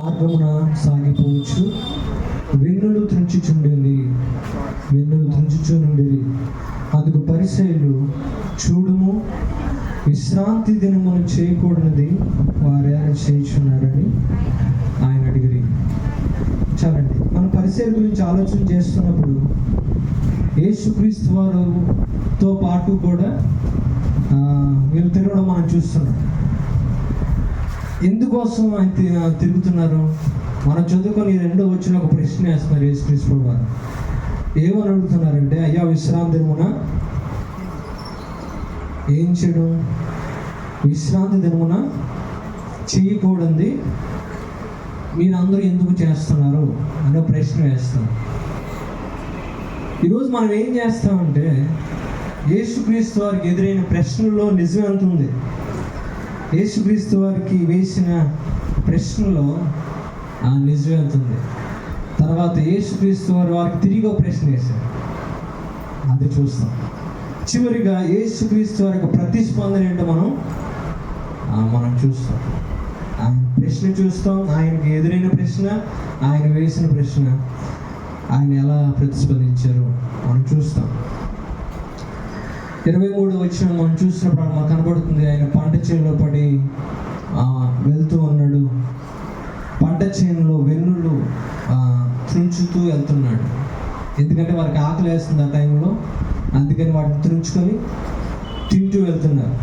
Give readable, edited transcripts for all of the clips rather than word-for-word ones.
మార్గమున సాగిపోవచ్చు. వెన్నులు త్రుంచుచుండేది, వెన్నులు త్రుంచుచుండేది. అందుకు పరిసయ్యులు, చూడుము, విశ్రాంతి దినమును చేయకూడనిది వారేలా చేయుచున్నారని ఆయన అడిగిరి. చాలండి, మన పరిసయ్యుల గురించి ఆలోచన చేస్తున్నప్పుడు యేసుక్రీస్తు వారితో పాటు కూడా వీళ్ళు తిరగడం మనం చూస్తున్నాం. ఎందుకోసం ఆయన తిరుగుతున్నారు? మనం చదువుకొని 2వ వచనంలో ఒక ప్రశ్న వేస్తున్నారు యేసుక్రీస్తు వారు. ఏమని అడుగుతున్నారంటే, అయ్యా విశ్రాంతి దినమున ఏం చేయడం? విశ్రాంతి దినమున చేయకూడదు మీరందరూ ఎందుకు చేస్తున్నారు అనే ప్రశ్న వేస్తాం. ఈరోజు మనం ఏం చేస్తామంటే, యేసుక్రీస్తు వారికి ఎదురైన ప్రశ్నలో నిజం ఎంత ఉంది? యేసుక్రీస్తు వారికి వేసిన ప్రశ్నలో నిజం ఎంత ఉంది? తర్వాత యేసుక్రీస్తు వారికి తిరిగి ఒక ప్రశ్న వేశారు, అది చూస్తాం. చివరిగా యేసుక్రీస్తు వారికి ప్రతిస్పందన ఏంటో మనం చూస్తాం. ఆయన ప్రశ్న చూస్తాం, ఆయనకి ఎదురైన ప్రశ్న, ఆయన వేసిన ప్రశ్న, ఆయన ఎలా ప్రతిస్పందించారు మనం చూస్తాం. 23వ వచనం మనం చూసినప్పుడు మనకు కనబడుతుంది, ఆయన పంట చేనులో పడి వెళ్తూ ఉన్నాడు. పంట చేనులో వెన్నులు త్రుంచుతూ వెళ్తున్నాడు. ఎందుకంటే వారికి ఆకలి వేస్తుంది ఆ టైంలో, అందుకని వాటిని త్రుంచుకొని తింటూ వెళ్తున్నారు.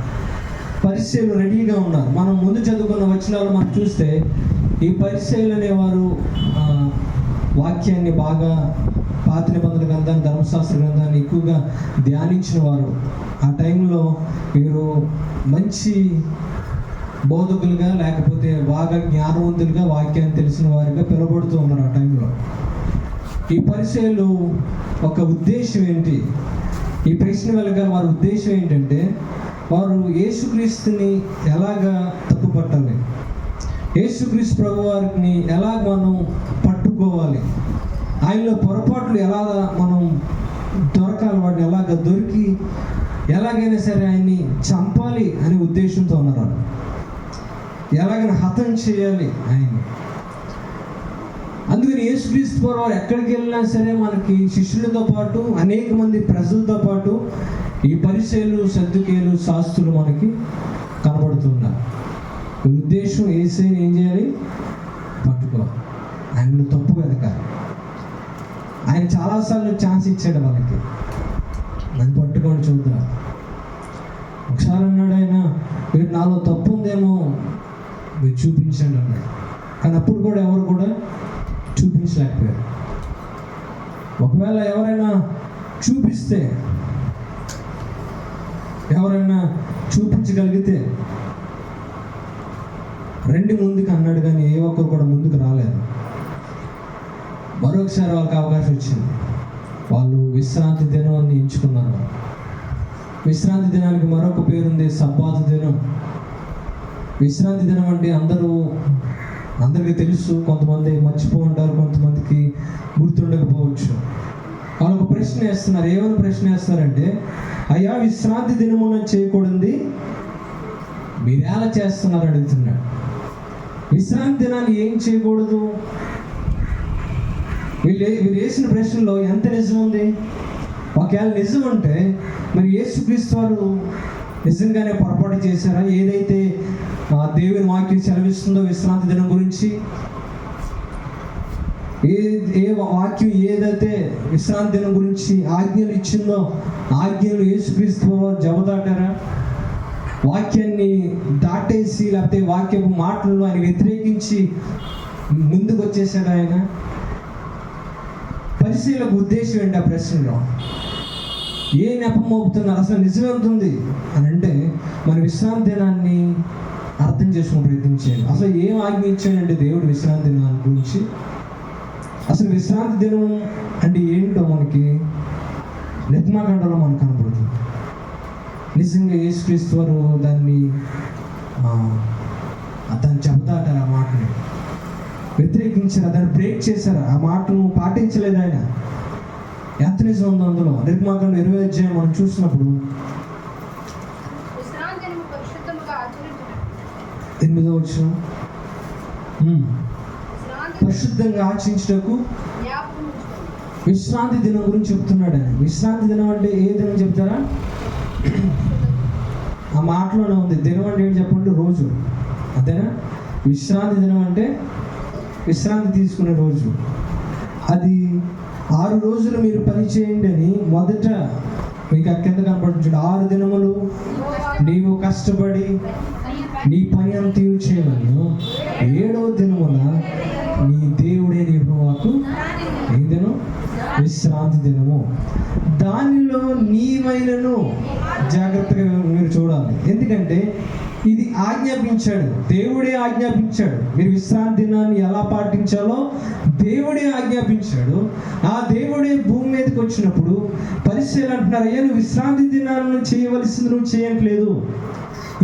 పరిసయ్యులు రెడీగా ఉన్నారు. మనం ముందు చదువుకున్న వచనాలు మనం చూస్తే, ఈ పరిసయ్యులు అనేవారు వాక్యాన్ని బాగా, పాత నిబంధన గ్రంథాన్ని, ధర్మశాస్త్ర గ్రంథాన్ని ఎక్కువగా ధ్యానించిన వారు. ఆ టైంలో వీరు మంచి బోధకులుగా, లేకపోతే బాగా జ్ఞానవంతులుగా, వాక్యాన్ని తెలిసిన వారిగా పిలువబడుతూ ఉన్నారు ఆ టైంలో. ఈ పరిసయ్యులు ఒక ఉద్దేశం ఏంటి? ఈ ప్రశ్న వెలగల వారి ఉద్దేశం ఏంటంటే, వారు యేసుక్రీస్తుని ఎలాగా తప్పుపట్టాలి, యేసుక్రీస్తు ప్రభు వారిని ఎలాగ మనం పట్టుకోవాలి, ఆయనలో పొరపాట్లు ఎలా మనం దొరకాలి, వాటిని ఎలాగ దొరికి ఎలాగైనా సరే ఆయన్ని చంపాలి అనే ఉద్దేశంతో ఉన్నారు. ఎలాగైనా హతం చేయాలి ఆయన్ని. అందుకని యేసుక్రీస్తు వారు ఎక్కడికి వెళ్ళినా సరే మనకి శిష్యులతో పాటు, అనేక మంది ప్రజలతో పాటు ఈ పరిసయ్యులు, సద్దుకేయులు, శాస్త్రులు మనకి కనబడుతున్నారు. ఉద్దేశం యేసుని ఏం చేయాలి? పట్టుకోవాలి, ఆయనను తప్పు వెతకాలి. ఆయన చాలాసార్లు ఛాన్స్ ఇచ్చాడు వాళ్ళకి, నన్ను పట్టుకొని చూద్దాం. ఒకసారి అన్నాడు ఆయన, మీరు నాలో తప్పు ఉందేమో మీరు చూపించండి అన్నాడు. కానీ అప్పుడు కూడా ఎవరు కూడా చూపించలేకపోయారు. ఒకవేళ ఎవరైనా చూపించగలిగితే రండి ముందుకు అన్నాడు, కానీ ఏ ఒక్కరు కూడా ముందుకు రాలేదు. మరొకసారి వాళ్ళకి అవకాశం వచ్చింది. వాళ్ళు విశ్రాంతి దినాన్ని ఎంచుకున్నారు. విశ్రాంతి దినానికి మరొక పేరుంది, సబ్బాతు దినం. విశ్రాంతి దినం అంటే అందరికీ తెలుసు, కొంతమంది మర్చిపో ఉంటారు, కొంతమందికి గుర్తుండకపోవచ్చు. వాళ్ళు ఒక ప్రశ్న వేస్తున్నారు. ఏమైనా ప్రశ్న వేస్తున్నారంటే, అయ్యా విశ్రాంతి దినమున చేయకూడదు మీరు ఎలా చేస్తున్నారు అడుగుతున్నాడు. విశ్రాంతి దినాన్ని ఏం చేయకూడదు? వీళ్ళు వేసిన ప్రశ్నలో ఎంత నిజం ఉంది? ఒకవేళ నిజం అంటే మరి యేసుక్రీస్తు వారు నిజంగానే పొరపాటు చేశారా? ఏదైతే దేవుని వాక్యం సెలవిస్తుందో విశ్రాంతి దినం గురించి, ఏ వాక్యం ఏదైతే విశ్రాంతి దినం గురించి ఆజ్ఞలు ఇచ్చిందో ఆజ్ఞలు యేసుక్రీస్తు వారు జవదాటారా? వాక్యాన్ని దాటేసి, లేకపోతే వాక్యపు మాటలను ఆయన వ్యతిరేకించి ముందుకు వచ్చేసాడు ఆయన. పరిశీలకు ఉద్దేశం ఏంటి ఆ ప్రశ్నలో? ఏ నెపం మోపుతున్నారు? అసలు నిజమవుతుంది అని అంటే మన విశ్రాంతి దినాన్ని అర్థం చేసుకుని ప్రయత్నించేయండి. అసలు ఏం ఆజ్ఞ ఇచ్చాడంటే దేవుడు విశ్రాంతి దినాన్ని గురించి? అసలు విశ్రాంతి దినం అంటే ఏంటో మనకి నిర్మాకాండలో మనకు కనబడుతుంది. నిజంగా యేసుక్రీస్తు వారు దాన్ని చెబుతాటారు, ఆ మాటని వ్యతిరేకించారు, దాన్ని బ్రేక్ చేశారు, ఆ మాటను పాటించలేదు ఆయన. ఎంత నిజం ఉందో అందులో. నిర్మాకాండం 20వ అధ్యాయం మనం చూసినప్పుడు 8వ వచనం పరిశుద్ధంగా ఆచరించుటకు విశ్రాంతి దినం గురించి చెప్తున్నాడు ఆయన. విశ్రాంతి దినం అంటే ఏ దినం చెప్తారా? ఆ మాటలోనే ఉంది. దినం అంటే ఏంటి చెప్పండి? రోజు, అంతేనా? విశ్రాంతి దినం అంటే విశ్రాంతి తీసుకునే రోజు. అది 6 రోజులు మీరు పని చేయండి అని మొదట మీకు కింద కనపడుతుంది. 6 దినములు నీవు కష్టపడి నీ పని అంతయు చేయమను, 7వ దినమున నీ దేవుడే యెహోవాకు ఏ దినం? విశ్రాంతి దినము. దానిలో నీవైనను జాగ్రత్తగా మీరు చూడాలి. ఎందుకంటే ఇది ఆజ్ఞాపించాడు, దేవుడే ఆజ్ఞాపించాడు. మీరు విశ్రాంతి దినాన్ని ఎలా పాటించాలో దేవుడే ఆజ్ఞాపించాడు. ఆ దేవుడే భూమి మీదకి వచ్చినప్పుడు పరిశీలన అంటున్నారు, అయ్యా నువ్వు విశ్రాంతి దినాన్ని చేయవలసింది నువ్వు చేయట్లేదు,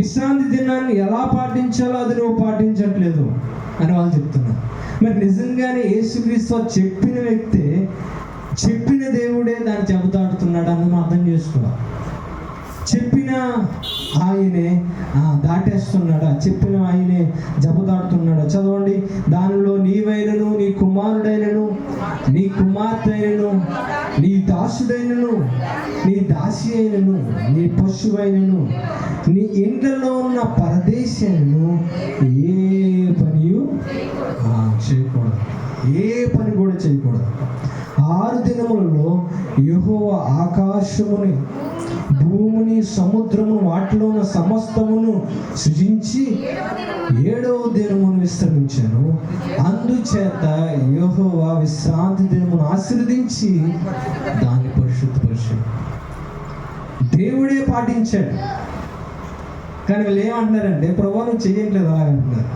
విశ్రాంతి దినాన్ని ఎలా పాటించాలో అది నువ్వు పాటించట్లేదు అని వాళ్ళు చెప్తున్నారు. మరి నిజంగానే యేసుక్రీస్తు చెప్పిన వ్యక్తే, చెప్పిన దేవుడే దాన్ని చెబుతాడుతున్నాడు అని మనం అర్థం చేసుకోవాలి. చెప్పిన ఆయనే దాటేస్తున్నాడా? చెప్పిన ఆయనే జబదాడుతున్నాడా? చదవండి. దానిలో నీవైనను, నీ కుమారుడైనను, నీ కుమార్తె అయినను, నీ దాసుడైనను, నీ దాసి అయినను, నీ పశువైనను, నీ ఇంట్లో ఉన్న పరదేశను ఏ పని చేయకూడదు. ఏ పని కూడా చేయకూడదు. 6 దినములలో యెహోవా ఆకాశముని, భూమిని, సముద్రమును, వాటిలో ఉన్న సమస్తమును సృజించి 7వ దినమును విశ్రమించాను. అందుచేత యెహోవా విశ్రాంతి దినమును ఆశీర్వదించి దాన్ని పరిశుద్ధపరిచాడు. దేవుడే పాటించాడు. కానీ వీళ్ళు ఏమంటున్నారంటే, ప్రభువా నువ్వు చేయట్లేదు అలాగంటున్నారు.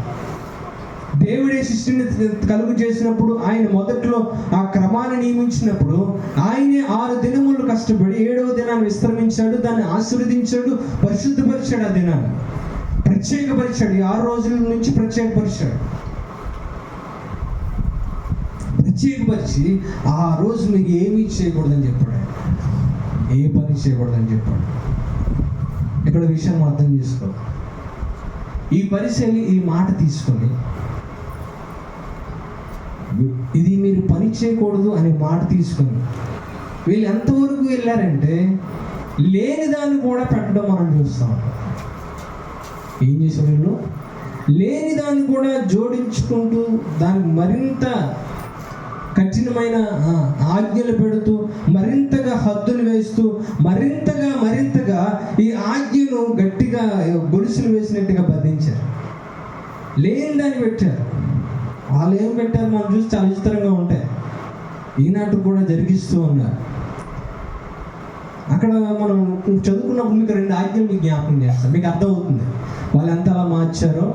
దేవుడే సృష్టిని కలుగు చేసినప్పుడు ఆయన మొదట్లో ఆ క్రమాన్ని నియమించినప్పుడు ఆయనే 6 దినములు కష్టపడి 7వ దినాన్ని విశ్రమించాడు, దాన్ని ఆశీర్వదించాడు, పరిశుద్ధపరిచాడు. ఆ దినాన్ని ప్రత్యేకపరిచాడు. 6 రోజుల నుంచి ప్రత్యేకపరిచాడు. ప్రత్యేకపరిచి ఆ రోజు మీకు ఏమీ చేయకూడదని చెప్పాడు. ఏ పని చేయకూడదని చెప్పాడు. ఇక్కడ విషయాన్ని అర్థం చేసుకో. ఈ పరిశీలి ఈ మాట తీసుకొని, ఇది మీరు పని చేయకూడదు అనే మాట తీసుకొని వీళ్ళు ఎంతవరకు వెళ్ళారంటే లేని దాన్ని కూడా పెట్టడం మనం చూస్తాం. ఏం చేశారు వీళ్ళు? లేని దాన్ని కూడా జోడించుకుంటూ దానికి మరింత కఠినమైన ఆజ్ఞలు పెడుతూ, మరింతగా హద్దులు వేస్తూ, మరింతగా ఈ ఆజ్ఞను గట్టిగా గొలుసులు వేసినట్టుగా బంధించారు. లేని దాన్ని పెట్టారు. వాళ్ళు ఏం పెట్టారు మనం చూసి చాలా విచిత్రంగా ఉంటాయి. ఈనాటి కూడా జరిగిస్తూ ఉన్నారు. అక్కడ మనం చదువుకున్నప్పుడు మీకు 2 ఆజ్ఞలు మీకు జ్ఞాపకం చేస్తాం, మీకు అర్థమవుతుంది వాళ్ళు ఎంత అలా మార్చారో.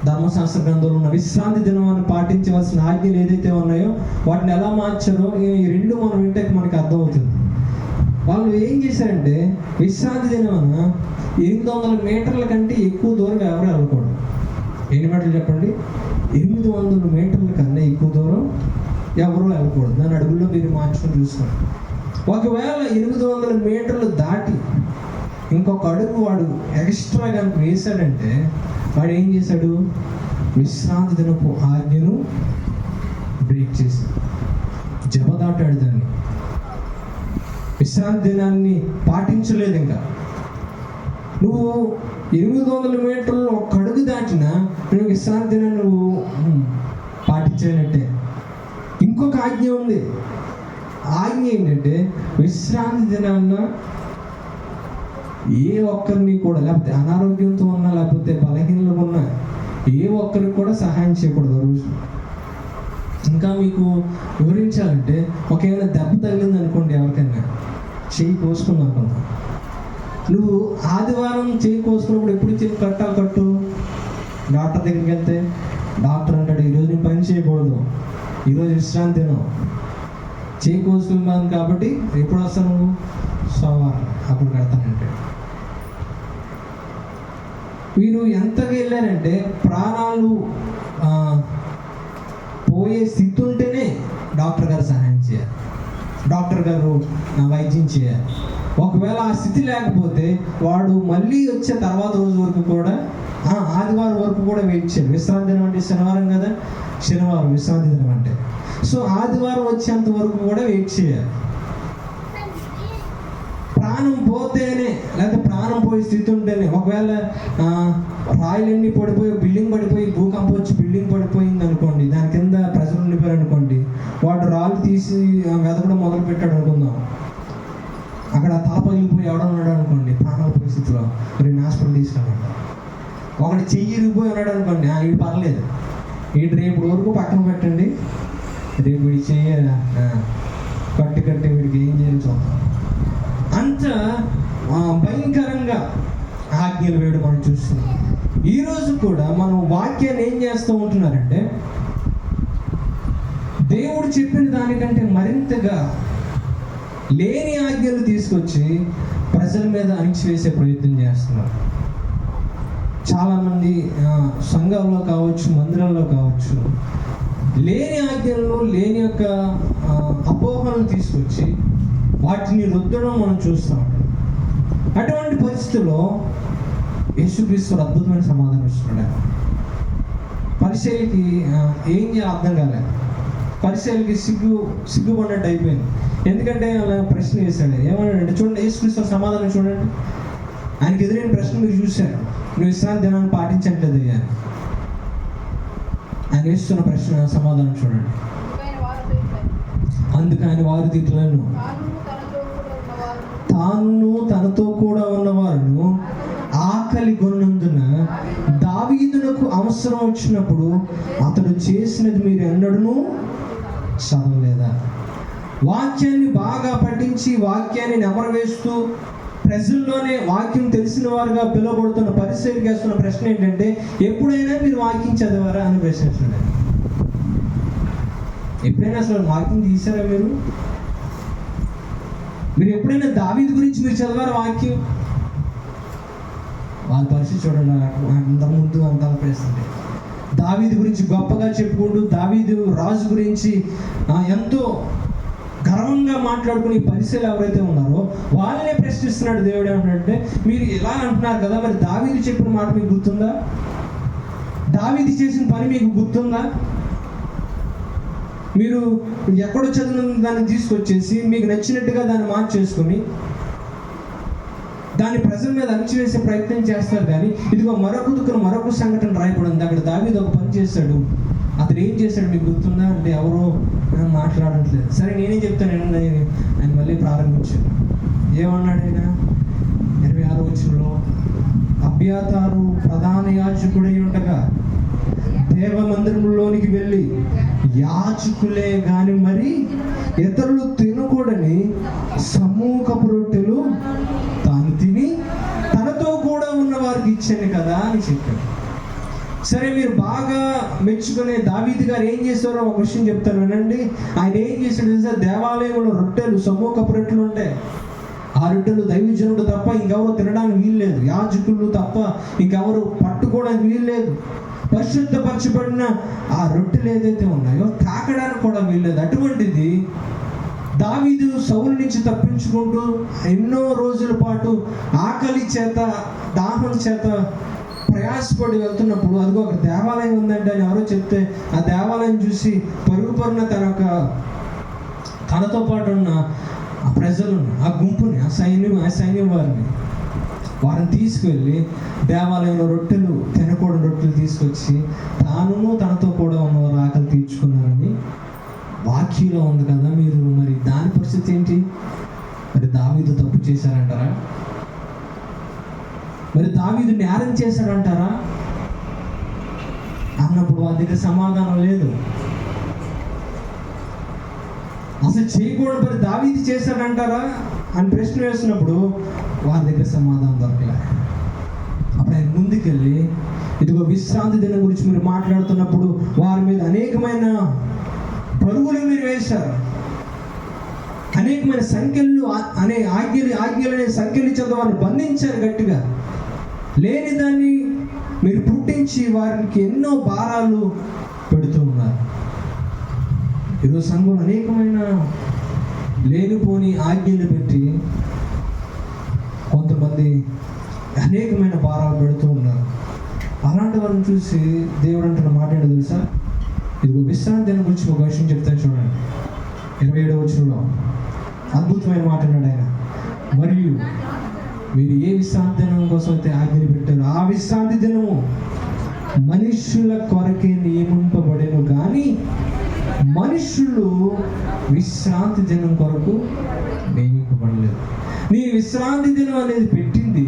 ధర్మశాస్త్ర గ్రంథంలో ఉన్న విశ్రాంతి దినాన్ని పాటించవలసిన ఆజ్ఞలు ఏదైతే ఉన్నాయో వాటిని ఎలా మార్చారో ఈ 2 మనం వింటే మనకి అర్థమవుతుంది. వాళ్ళు ఏం చేశారంటే విశ్రాంతి దినాన 800 మీటర్ల కంటే ఎక్కువ దూరం ఎవరు వెళ్ళకూడదు. ఎన్ని మీటర్లు చెప్పండి? 800 మీటర్ల కన్నా ఎక్కువ దూరం ఎవరు వెళ్ళకూడదు. దాని అడుగుల్లో మీరు మార్చుకొని చూసుకోండి. ఒకవేళ 800 మీటర్లు దాటి ఇంకొక అడుగు వాడు ఎక్స్ట్రా కనుక వేశాడంటే వాడు ఏం చేశాడు? విశ్రాంతి దినపు ఆజ్ఞను బ్రేక్ చేసి జబదాటాడు. దాన్ని విశ్రాంతి దినాన్ని పాటించలేదు. ఇంకా నువ్వు 800 మీటర్లు ఒక అడుగు దాటినా నువ్వు విశ్రాంతి దినాన్ని నువ్వు పాటించేనట్టే. ఇంకొక ఆజ్ఞ ఉంది. ఆజ్ఞ ఏంటంటే విశ్రాంతి దినాన్న ఏ ఒక్కరిని కూడా, లేకపోతే అనారోగ్యంతో ఉన్నా లేకపోతే బలహీనలు ఉన్నా ఏ ఒక్కరికి కూడా సహాయం చేయకూడదు ఆ రోజు. ఇంకా మీకు వివరించాలంటే ఒకవేళ దెబ్బ తగిలింది అనుకోండి, ఎవరికైనా చెయ్యి కోసుకుంది అనుకుందాం, నువ్వు ఆదివారం చేయి కోసుకున్నప్పుడు ఎప్పుడు చేయి కట్టు డాక్టర్ దగ్గరికి వెళ్తే డాక్టర్ అంటాడు ఈరోజు నేను పని చేయకూడదు, ఈరోజు విశ్రాంతి దినం, చేయి కోసుకున్నాను కాబట్టి ఎప్పుడు వస్తాను నువ్వు? సోమవారం, అప్పుడు కడతానంటే. వీరు ఎంతగా వెళ్ళారంటే ప్రాణాలు పోయే స్థితి ఉంటేనే డాక్టర్ గారు సహాయం చేయాలి, డాక్టర్ గారు వైద్యం చేయాలి. ఒకవేళ ఆ స్థితి లేకపోతే వాడు మళ్ళీ వచ్చే తర్వాత రోజు వరకు కూడా ఆదివారం వరకు కూడా వెయిట్ చేయాలి. విశ్రాంతి దినం అంటే శనివారం కదా, శనివారం విశ్రాంతి దినం అంటే. సో ఆదివారం వచ్చేంత వరకు కూడా వెయిట్ చేయాలి. ప్రాణం పోతేనే, లేకపోతే ప్రాణం పోయే స్థితి ఉంటేనే, ఒకవేళ రాయిలన్నీ పడిపోయి, బిల్డింగ్ పడిపోయి, భూకంపం వచ్చి బిల్డింగ్ పడిపోయింది అనుకోండి, దాని కింద ప్రజలు ఉండిపోయారు అనుకోండి, వాడు రాళ్ళు తీసి వెతకడం మొదలు పెట్టాడు అనుకుందాం. అక్కడ తల పగిలిపోయి ఎవడన్నాడు అనుకోండి, ప్రాణాల పరిస్థితిలో రెండు హాస్పిటల్ తీసుకున్నాడు. ఒకటి చెయ్యి ఇరిగిపోయి ఉన్నాడు అనుకోండి, వీడు పర్లేదు, వీడు రేపు వరకు పక్కన పెట్టండి, రేపు వీడి చెయ్యి కట్టి వీడికి ఏం చేయాలి చూద్దాం. అంత భయంకరంగా ఆజ్ఞలు వేయడం మనం చూస్తున్నాం. ఈరోజు కూడా మనం వాక్యాన్ని ఏం చేస్తూ ఉంటున్నారంటే, దేవుడు చెప్పిన దానికంటే మరింతగా లేని ఆజ్ఞలు తీసుకొచ్చి ప్రజల మీద అణిచివేసే ప్రయత్నం చేస్తున్నారు. చాలామంది సంఘాల్లో కావచ్చు, మందిరాల్లో కావచ్చు, లేని ఆజ్ఞలను, లేని యొక్క అపోహలను తీసుకొచ్చి వాటిని రుద్దడం మనం చూస్తాం. అటువంటి పరిస్థితుల్లో యేసుక్రీస్తు అద్భుతమైన సమాధానం ఇస్తున్నాడు. పరిచర్యకి ఏం చేయాలి అర్థం కాలేదు. పరిచర్యకి సిగ్గుపడినట్టు అయిపోయింది. ఎందుకంటే అలా ప్రశ్న వేశాడు. ఏమన్నాడంటే, చూడండి యేసుక్రీస్తు సమాధానం చూడండి. ఆయనకి ఎదురైన ప్రశ్న మీరు చూశారు, నువ్వు విశ్రాంతి దినాన్ని పాటించట్లేదు అయ్యా. ఆయన వేస్తున్న ప్రశ్న సమాధానం చూడండి. అందుకు ఆయన వారు తిట్లను, తాను తనతో కూడా ఉన్నవారును ఆకలి కొన్నందున దావీదునకు అవసరం వచ్చినప్పుడు అతడు చేసినది మీరు ఎన్నడూ చదవలేదా? వాక్యాన్ని బాగా పఠించి వాక్యాన్ని నెమరవేస్తూ ప్రజల్లోనే వాక్యం తెలిసిన వారుగా పిలువబడుతున్న పరిచర్యకి వేస్తున్న ప్రశ్న ఏంటంటే, ఎప్పుడైనా మీరు వాక్యం చదివారా అని ప్రశ్నిస్తున్నాడు. ఎప్పుడైనా అసలు వాక్యం తీశారా మీరు? ఎప్పుడైనా దావీదు గురించి మీరు చదివారా వాక్యం? వాళ్ళ పరిస్థితి చూడండి. అంత ముందు అంత ప్రశ్న, దావీదు గురించి గొప్పగా చెప్పుకుంటూ, దావీదు రాజు గురించి ఎంతో గర్వంగా మాట్లాడుకుని పరిచయాలు ఎవరైతే ఉన్నారో వాళ్ళనే ప్రశ్నిస్తున్నాడు దేవుడు. ఏమంటే, మీరు ఇలా అంటున్నారు కదా, మరి దావీదు చెప్పిన మాట మీకు గుర్తుందా? దావీదు చేసిన పని మీకు గుర్తుందా? మీరు ఎక్కడో చదివిన దాన్ని తీసుకొచ్చేసి మీకు నచ్చినట్టుగా దాన్ని మార్చేసుకుని దాన్ని ప్రజల మీద అణిచివేసే ప్రయత్నం చేస్తారు. కానీ ఇదిగో మరొక సంఘటన రాయబడింది. అక్కడ దావీదు ఒక పని చేశాడు. అతను ఏం చేశాడు మీకు గుర్తుందా అంటే, ఎవరో మాట్లాడట్లేదు. సరే నేనేం చెప్తాను. ఆయన మళ్ళీ ప్రారంభించాడు. ఏమన్నాడు ఆయన? 26వ వచనంలో, అబ్యాతారు ప్రధాన యాజకుడై ఉండగా దేవ మందిరంలోనికి వెళ్ళి యాజకులే గాని మరి ఇతరులు తినకూడని సమూహపు రొట్టెలు తాను తిని తనతో కూడా ఉన్న వారికి ఇచ్చాను కదా అని చెప్పాడు. సరే, మీరు బాగా మెచ్చుకునే దావీదు గారు ఏం చేశారో ఒక విషయం చెప్తాను వినండి. ఆయన ఏం చేశాడు తెలుసా? దేవాలయంలో రొట్టెలు, సమూహపు రొట్టెలు ఉంటాయి. ఆ రొట్టెలు దైవజనుడు తప్ప ఇంకెవరు తినడానికి వీల్లేదు, యాజకులు తప్ప ఇంకెవరు పట్టుకోవడానికి వీల్లేదు. పరిశుద్ధపరచబడిన ఆ రొట్టెలు ఏదైతే ఉన్నాయో తాకడానికి కూడా వీల్లేదు. అటువంటిది దావీదు సౌలు నుంచి తప్పించుకుంటూ ఎన్నో రోజుల పాటు ఆకలి చేత, దాహం చేత ప్రయాసపడి వెళ్తున్నప్పుడు అదిగో ఒక దేవాలయం ఉందంటే అని ఎవరో చెప్తే, ఆ దేవాలయం చూసి పరుగున తనతో పాటు ఉన్న ఆ ప్రజలను, ఆ గుంపుని, ఆ సైన్యం వారిని తీసుకువెళ్ళి దేవాలయంలో తినకూడని రొట్టెలు తీసుకొచ్చి తనతో కూడా ఉన్నవారు ఆకలి తీర్చుకున్నారని వాక్యంలో ఉంది కదా. మీరు మరి దాని పరిస్థితి ఏంటి? మరి దావీదు తప్పు చేశారంటారా? మరి దావీదు నేరం చేశాడంటారా? అన్నప్పుడు వాళ్ళ దగ్గర సమాధానం లేదు. అసలు చేయకూడదు, మరి దావీదు చేశాడంటారా అని ప్రశ్న వేసినప్పుడు వారి దగ్గర సమాధానం దొరకలే. అప్పుడు ఆయన ముందుకెళ్ళి, ఇదిగో విశ్రాంతి దినం గురించి మీరు మాట్లాడుతున్నప్పుడు వారి మీద అనేకమైన పరుగులు మీరు వేశారు, అనేకమైన సంఖ్యలు ఆజ్ఞలనే సంఖ్యలు చేత వారిని బంధించారు గట్టిగా. లేని దాన్ని మీరు పుట్టించి వారికి ఎన్నో భారాలు పెడుతూ ఉన్నారు. ఈరోజు సంఘం అనేకమైన లేనిపోని ఆజ్ఞలు పెట్టి కొంతమంది అనేకమైన భారాలు పెడుతూ ఉన్నారు. అలాంటి వారిని చూసి దేవుడు అంటున్న మాట ఏంటో తెలుసా? ఇదిగో విశ్రాంతి దినం గురించి ఒక విషయం చెప్తాను చూడండి. 27వ వచనంలో అద్భుతమైన మాట అన్నాడు ఆయన. మరియు మీరు ఏ విశ్రాంతి దినం కోసం అయితే ఆజ్ఞలు పెట్టారు, ఆ విశ్రాంతి దినము మనుష్యుల కొరకే నియమింపబడేను కానీ మనుష్యులు విశ్రాంతి దినం కొరకు నియమింపబడలేదు. నేను విశ్రాంతి దినం అనేది పెట్టింది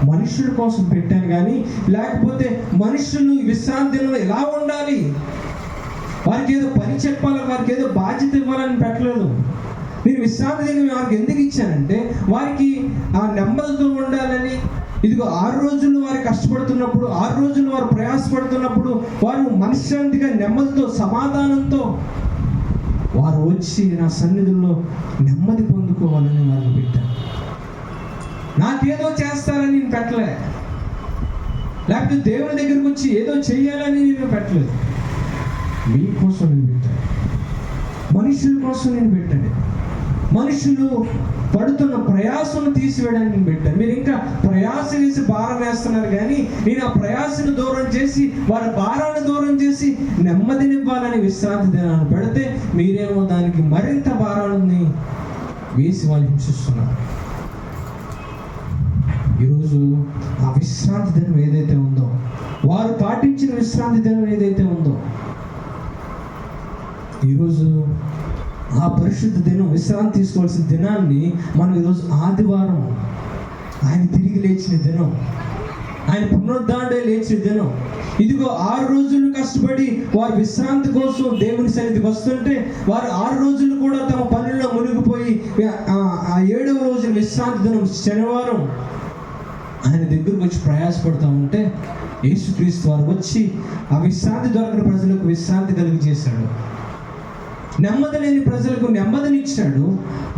మనుషుల కోసం పెట్టాను కానీ, లేకపోతే మనుషులు విశ్రాంతి దినం ఎలా ఉండాలి, వారికి ఏదో పని చెప్పాలని, వారికి ఏదో బాధ్యత ఇవ్వాలని పెట్టలేదు. నేను విశ్రాంతి దినం వారికి ఎందుకు ఇచ్చానంటే వారికి ఆ నెమ్మదితో ఉండాలని. ఇదిగో 6 రోజులు వారు కష్టపడుతున్నప్పుడు, 6 రోజులు వారు ప్రయాసపడుతున్నప్పుడు వారు మనశ్శాంతిగా, నెమ్మదితో, సమాధానంతో వారు వచ్చి నా సన్నిధుల్లో నెమ్మది పొందుకోవాలని వారిని పెట్టాను. నాకేదో చేస్తారని నేను పెట్టలే, లేకపోతే దేవుని దగ్గరికి వచ్చి ఏదో చెయ్యాలని నేను పెట్టలేదు. మీకోసం నేను పెట్టాను, మనుషుల కోసం నేను పెట్టాను. మనుషులు పడుతున్న ప్రయాసను తీసివేయడానికి నేను పెట్టాను. మీరు ఇంకా ప్రయాస వేసి భారం వేస్తున్నారు కానీ నేను ఆ ప్రయాసను దూరం చేసి, వారి భారాన్ని దూరం చేసి నెమ్మదినివ్వాలని విశ్రాంతి దినాన్ని పెడితే మీరేమో దానికి మరింత భారాన్ని వేసి వాళ్ళు హింసిస్తున్నారు. ఈరోజు ఆ విశ్రాంతి దినం ఏదైతే ఉందో, వారు పాటించిన విశ్రాంతి దినం ఏదైతే ఉందో, ఈరోజు ఆ పరిశుద్ధ దినం, విశ్రాంతి తీసుకోవాల్సిన దినాన్ని మనం ఈరోజు ఆదివారం, ఆయన తిరిగి లేచిన దినం, ఆయన పునరుద్ధారణే లేచిన దినం. ఇదిగో 6 రోజులు కష్టపడి వారు విశ్రాంతి కోసం దేవుని సన్నిధికి వస్తుంటే వారు 6 రోజులు కూడా తమ పనుల్లో మునిగిపోయి ఆ 7వ రోజు విశ్రాంతి దినం శనివారం ఆయన దగ్గరకు వచ్చి ప్రయాసపడుతూ ఉంటే యేసుక్రీస్తు వారు వచ్చి ఆ విశ్రాంతి దొరకని ప్రజలకు విశ్రాంతి కలిగి చేశాడు. నెమ్మది లేని ప్రజలకు నెమ్మదినిచ్చాడు.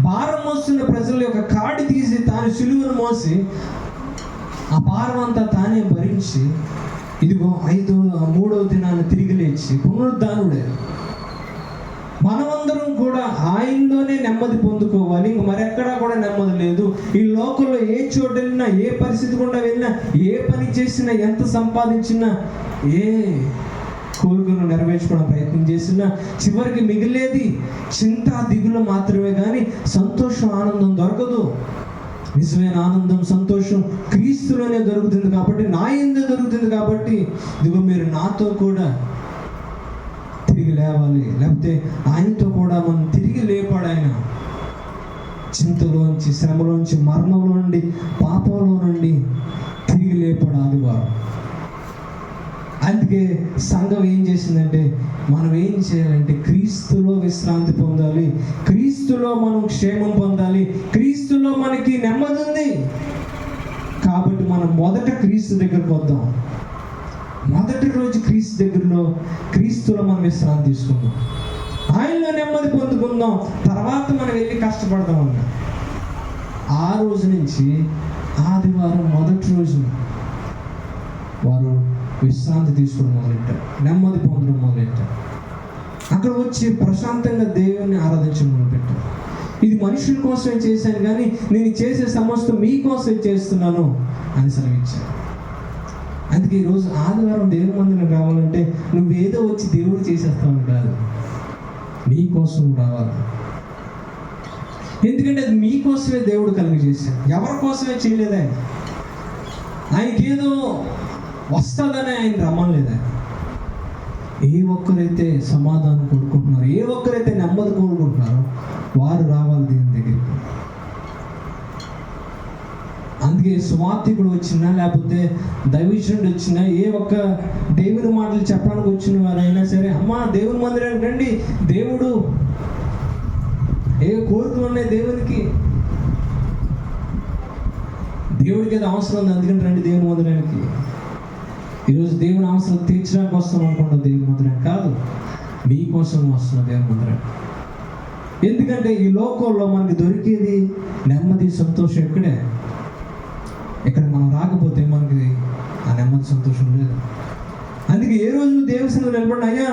భారం మోస్తున్న ప్రజల యొక్క కాడి తీసి తాను సిలువను మోసి ఆ భారం అంతా తానే భరించి ఇదిగో 3వ దినాన్ని తిరిగి లేచి పునరుద్ధానుడే. మనమందరం కూడా ఆయనలోనే నెమ్మది పొందుకోవాలి. ఇంక మరెక్కడా కూడా నెమ్మది లేదు. ఈ లోకంలో ఏ చోటు వెళ్ళినా, ఏ పరిస్థితి గుండా వెళ్ళినా, ఏ పని చేసినా, ఎంత సంపాదించినా, ఏ కోరికను నెరవేర్చుకోవడం ప్రయత్నం చేసినా చివరికి మిగిలేది చింత, దిగులు మాత్రమే కానీ సంతోషం, ఆనందం దొరకదు. నిజమైన ఆనందం, సంతోషం క్రీస్తులోనే దొరుకుతుంది. కాబట్టి నా యందే దొరుకుతుంది. కాబట్టి ఇదిగో మీరు నాతో కూడా తిరిగి లేవాలి, లేకపోతే ఆయనతో కూడా మనం తిరిగి లేపాడు. ఆయన చింతలోంచి, శ్రమలోంచి, మరణంలో నుండి, పాపంలో నుండి తిరిగి లేపాడు ఆదివారం. అందుకే సంఘం ఏం చేసిందంటే, మనం ఏం చేయాలంటే క్రీస్తులో విశ్రాంతి పొందాలి, క్రీస్తులో మనం క్షేమం పొందాలి, క్రీస్తులో మనకి నెమ్మది ఉంది. కాబట్టి మనం మొదట క్రీస్తు దగ్గరకు వద్దాం. మొదటి రోజు క్రీస్తులో మనం విశ్రాంతి తీసుకుందాం, ఆయనలో నెమ్మది పొందుకుందాం. తర్వాత మనం వెళ్ళి కష్టపడదాం అన్న. ఆ రోజు నుంచి ఆదివారం మొదటి రోజు వారు విశ్రాంతి తీసుకోవడం మొదలెట్టారు, నెమ్మది పొందడం మొదలెట్టారు. అక్కడ వచ్చి ప్రశాంతంగా దేవుని ఆరాధించడం మొదలుపెట్టారు. ఇది మనుషుల కోసమే చేశాను కానీ నేను చేసే సమస్తం మీకోసమే చేస్తున్నాను అని సెలవిచ్చాను. అందుకే ఈరోజు ఆదివారం దేవుని మందిరం రావాలంటే నువ్వేదో వచ్చి దేవుడు చేసేస్తావు కాదు, నీకోసం రావాలి. ఎందుకంటే అది మీకోసమే దేవుడు కలిగి చేశాడు, ఎవరి కోసమే చేయలేదు. ఆయనకేదో వస్తుందని ఆయన రమ్మలేదా. ఏ ఒక్కరైతే సమాధానం కోరుకుంటున్నారో, ఏ ఒక్కరైతే నెమ్మది కోరుకుంటున్నారో వారు రావాలి దేవుని దగ్గరికి. అందుకే సువార్తికుడు వచ్చినా, లేకపోతే దైవజనుడు వచ్చినా, ఏ ఒక్క దేవుని మాటలు చెప్పడానికి వచ్చిన వారైనా సరే, అమ్మా దేవుని మందిరానికి రండి, దేవుడు ఏ కోరికలు ఉన్నాయి దేవుడికి ఏదో అవసరం ఉంది అందుకని రండి దేవుని మందిరానికి. ఈరోజు దేవుని అవసరం తీర్చడానికి వస్తున్నాం అనుకుంటా, దేవుని మందిరానికి కాదు, మీకోసం వస్తున్నా దేవుని మందిరానికి. ఎందుకంటే ఈ లోకంలో మనకి దొరికేది నెమ్మది, సంతోషం ఇక్కడే. ఇక్కడ మనం రాకపోతే మనకి ఆ నెమ్మది, సంతోషం లేదు. అందుకే ఏ రోజు దేవుని సన్నిధిలో నిలబడి, అయ్యా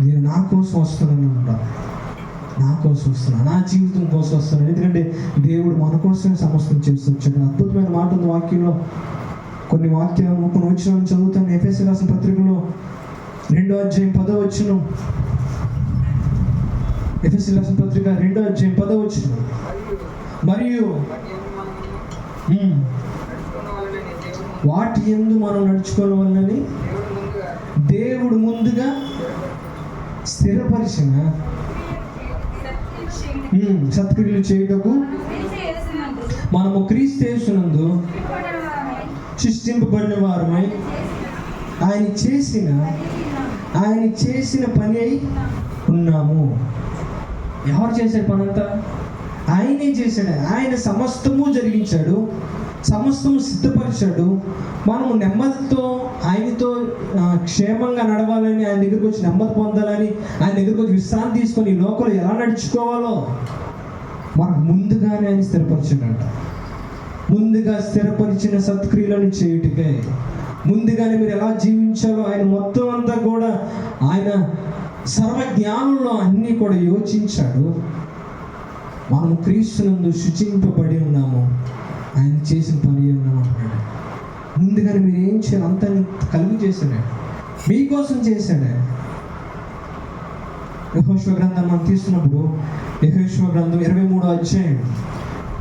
నేను నా కోసం వస్తున్నాను అంటా, నా కోసం వస్తున్నాను, నా జీవితం కోసం వస్తున్నాను. ఎందుకంటే దేవుడు మన కోసమే సమస్తం చేస్తూ వచ్చాడు. అద్భుతమైన మాట ఉంది వాక్యంలో. కొన్ని వచనాలు చదువుతాను. ఎఫెసీయులకు రాసిన పత్రికలో 2వ అధ్యాయం 10వ వచనం. ఎఫెసీయులకు రాసిన పత్రిక 2వ అధ్యాయం 10వ వచనం. మరియు వాటి యందు మనం నడుచుకోవాలని దేవుడు ముందుగా స్థిరపరిచిన సత్క్రియలు చేయుటకు మనము క్రీస్తు యేసునందు సృష్టింపబడిన వారమై ఆయన చేసిన పని అయి ఉన్నాము. ఎవరు చేశాడు పనంతా? ఆయనే చేశాడు. ఆయన సమస్తము జరిగించాడు, సమస్తము సిద్ధపరిచాడు. మనము నెమ్మదితో ఆయనతో క్షేమంగా నడవాలని, ఆయన దగ్గరికి వచ్చి నెమ్మది పొందాలని, ఆయన దగ్గరికి వచ్చి విశ్రాంతి తీసుకొని ఈ లోకంలో ఎలా నడుచుకోవాలో మనకు ముందుగానే ఆయన స్థిరపరిచాడంట. ముందుగా స్థిరపరిచిన సత్క్రియలను చేయుటకే, ముందుగానే మీరు ఎలా జీవించాలో ఆయన మొత్తం అంతా కూడా ఆయన సర్వజ్ఞానంలో అన్నీ కూడా యోచించాడు. మనం క్రీస్తునందు శుచింపబడి ఉన్నాము, ఆయన చేసిన పని ఉన్నాము అంటున్నాడు. ముందుగానే మీరు ఏం చేయాలి అంతా కలుగు చేశాడు, మీకోసం చేశాడు. యెహోషువ గ్రంథం మనం తీసుకున్నప్పుడు యెహోషువ గ్రంథం 23వ అధ్యాయం,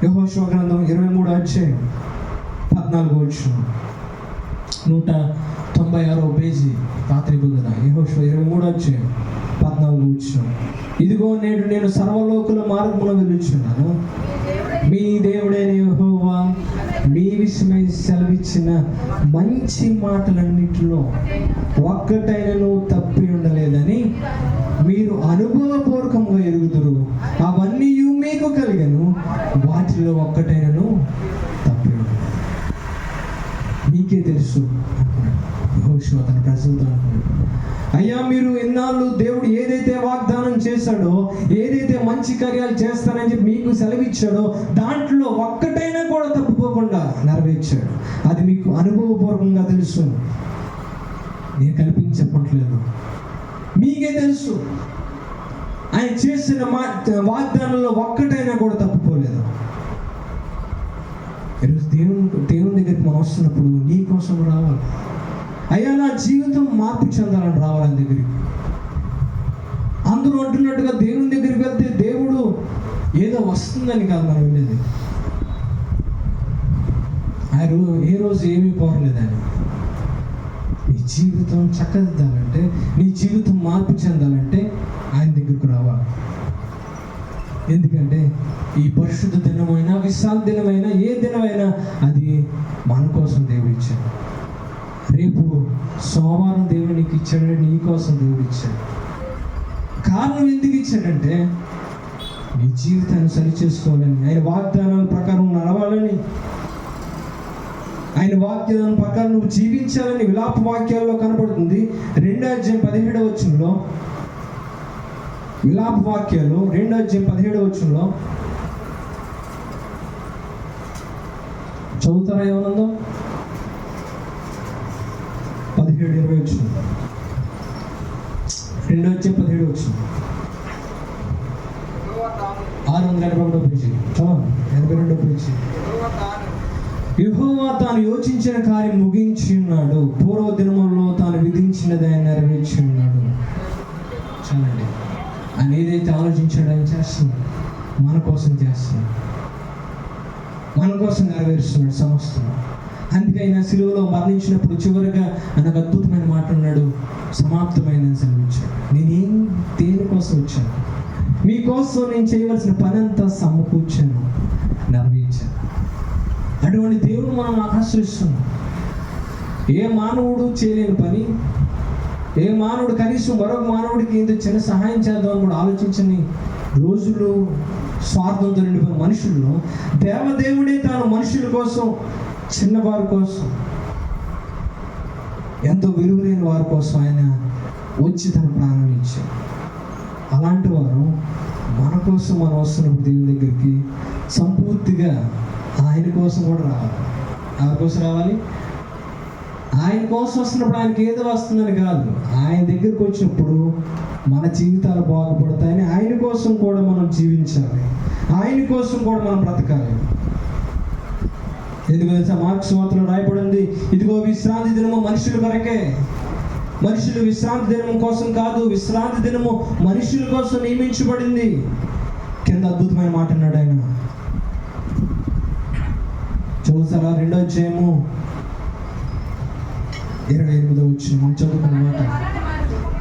యెహోషువ గ్రంథం 23వ అధ్యాయం 14వ వచనం, 196వ పేజీ పాత నిబంధన, యెహోషువ 23వ అధ్యాయం 14వ వచనం. ఇదిగో నేను సర్వలోకుల మార్గమున వెళ్ళుచున్నాను, మీ దేవుడైన యెహోవా మీ విషయమై సెలవిచ్చిన మంచి మాటలన్నిటిలో ఒక్కటైనను తప్పి ఉండలేదని మీరు అనుభవపూర్వకంగా ఎరుగుదురు. అవన్నీ మీకు కలిగను, వాటిలో ఒక్కటైనను తప్పి ఉండదు. మీకే తెలుసు యెహోషువ తన ప్రజలతో అంటున్నాడు, అయ్యా మీరు ఎన్నాళ్ళు దేవుడు ఏదైతే వాగ్దానం చేశాడో, ఏదైతే మంచి కార్యాలు చేస్తానని చెప్పి మీకు సెలవిచ్చాడో దాంట్లో ఒక్కటైనా కూడా తప్పుకోకుండా నెరవేర్చాడు. అది మీకు అనుభవపూర్వకంగా తెలుసు, నేను కల్పించి చెప్పట్లేదు, మీకే తెలుసు. ఆయన చేసిన వాగ్దానంలో ఒక్కటైనా కూడా తప్పుకోలేదు. ఈరోజు దేవుని దగ్గరికి మనం వస్తున్నప్పుడు నీ కోసం రావాలి. అయ్యా నా జీవితం మార్పు చెందాలని రావాలి ఆయన దగ్గరికి. అందరూ అంటున్నట్టుగా దేవుని దగ్గరికి వెళ్తే దేవుడు ఏదో వస్తుందని కాదు మనం వెళ్ళేది. ఏ రోజు ఏమీ కోరలేదని. నీ జీవితం చక్కదిద్దాలంటే, నీ జీవితం మార్పు చెందాలంటే ఆయన దగ్గరకు రావాలి. ఎందుకంటే ఈ పరిశుద్ధ దినమైనా, విశ్రాంతి దినమైనా, ఏ దినమైనా అది మన కోసం దేవుడు ఇచ్చాడు. రేపు సోమవారం దేవుడు నీకు ఇచ్చాడు, నీ కోసం దేవుడు ఇచ్చాడు. కారణం ఎందుకు ఇచ్చాడంటే నీ జీవితాన్ని సరి చేసుకోవాలని, ఆయన వాగ్దానాల ప్రకారం నడవాలని, ఆయన వాక్యాల ప్రకారం నువ్వు జీవించాలని విలాప వాక్యాల్లో కనబడుతుంది. 2వ అధ్యాయం 17వ వచనంలో, విలాప వాక్యాలు 2వ అధ్యాయం 17వ వచనంలో చదువుతారా ఏమనుందో? 17-20 వచ్చింది. 2వ అధ్యాయం 17 వచ్చింది. 681 పేజీ, 82 పేజీ. యెహోవా తాను యోచించిన కార్యం ముగించి ఉన్నాడు, పూర్వ దినములలో తాను విధించినది ఆయన నెరవేర్చి ఉన్నాడు. చాలండి. ఆయన ఏదైతే ఆలోచించాడో ఆయన చేస్తున్నాడు, మన కోసం చేస్తున్నాడు, మన కోసం నెరవేరుస్తున్నాడు సమస్తం. అందుకే ఆయన సిలువలో మరణించినప్పుడు చివరిగా నాకు అద్భుతమైన మాట అన్నాడు, సమాప్తమైందని సెలవిచ్చాడు. నేనేం దేనికోసం వచ్చాను? మీకోసం నేను చేయవలసిన పని అంతా సమకూర్చాను, నెరవేర్చాను. అటువంటి దేవుడు మనం ఆశ్రయిస్తున్నాం. ఏ మానవుడు చేయలేని పని, ఏ మానవుడు కనీసం మరొక మానవుడికి ఇంత చిన్న సహాయం చేద్దామని కూడా ఆలోచించని రోజులు, స్వార్థంతో నిండిపోయిన మనుషుల్లో దేవదేవుడే తాను మనుషుల కోసం, చిన్నవారి కోసం, ఎంతో విలువలేని వారి కోసం ఆయన వచ్చి తన ప్రాణం ఇచ్చాడు. అలాంటి వారు మన కోసం మనం వస్తున్నప్పుడు దేవుని దగ్గరికి సంపూర్తిగా ఆయన కోసం కూడా రావాలి. ఎవరి కోసం రావాలి? ఆయన కోసం వస్తున్నప్పుడు ఆయనకి ఏదో వస్తుందని కాదు, ఆయన దగ్గరికి వచ్చినప్పుడు మన జీవితాలు బాగుపడతాయని ఆయన కోసం కూడా మనం జీవించాలి, ఆయన కోసం కూడా మనం బ్రతకాలి. ఎందుకు తెలుసా? మార్క్స్ వార్తలో రాయబడింది, ఇదిగో విశ్రాంతి దినము మనుషుల కొరకే. మనుషులు విశ్రాంతి దినం కోసం కాదు, విశ్రాంతి దినము మనుషుల కోసం నియమించబడింది. కింద అద్భుతమైన మాట అన్నాడు ఆయన. చూసారా? 2వ అధ్యాయము 28వ వచనం మనం చదువుకున్న మాట.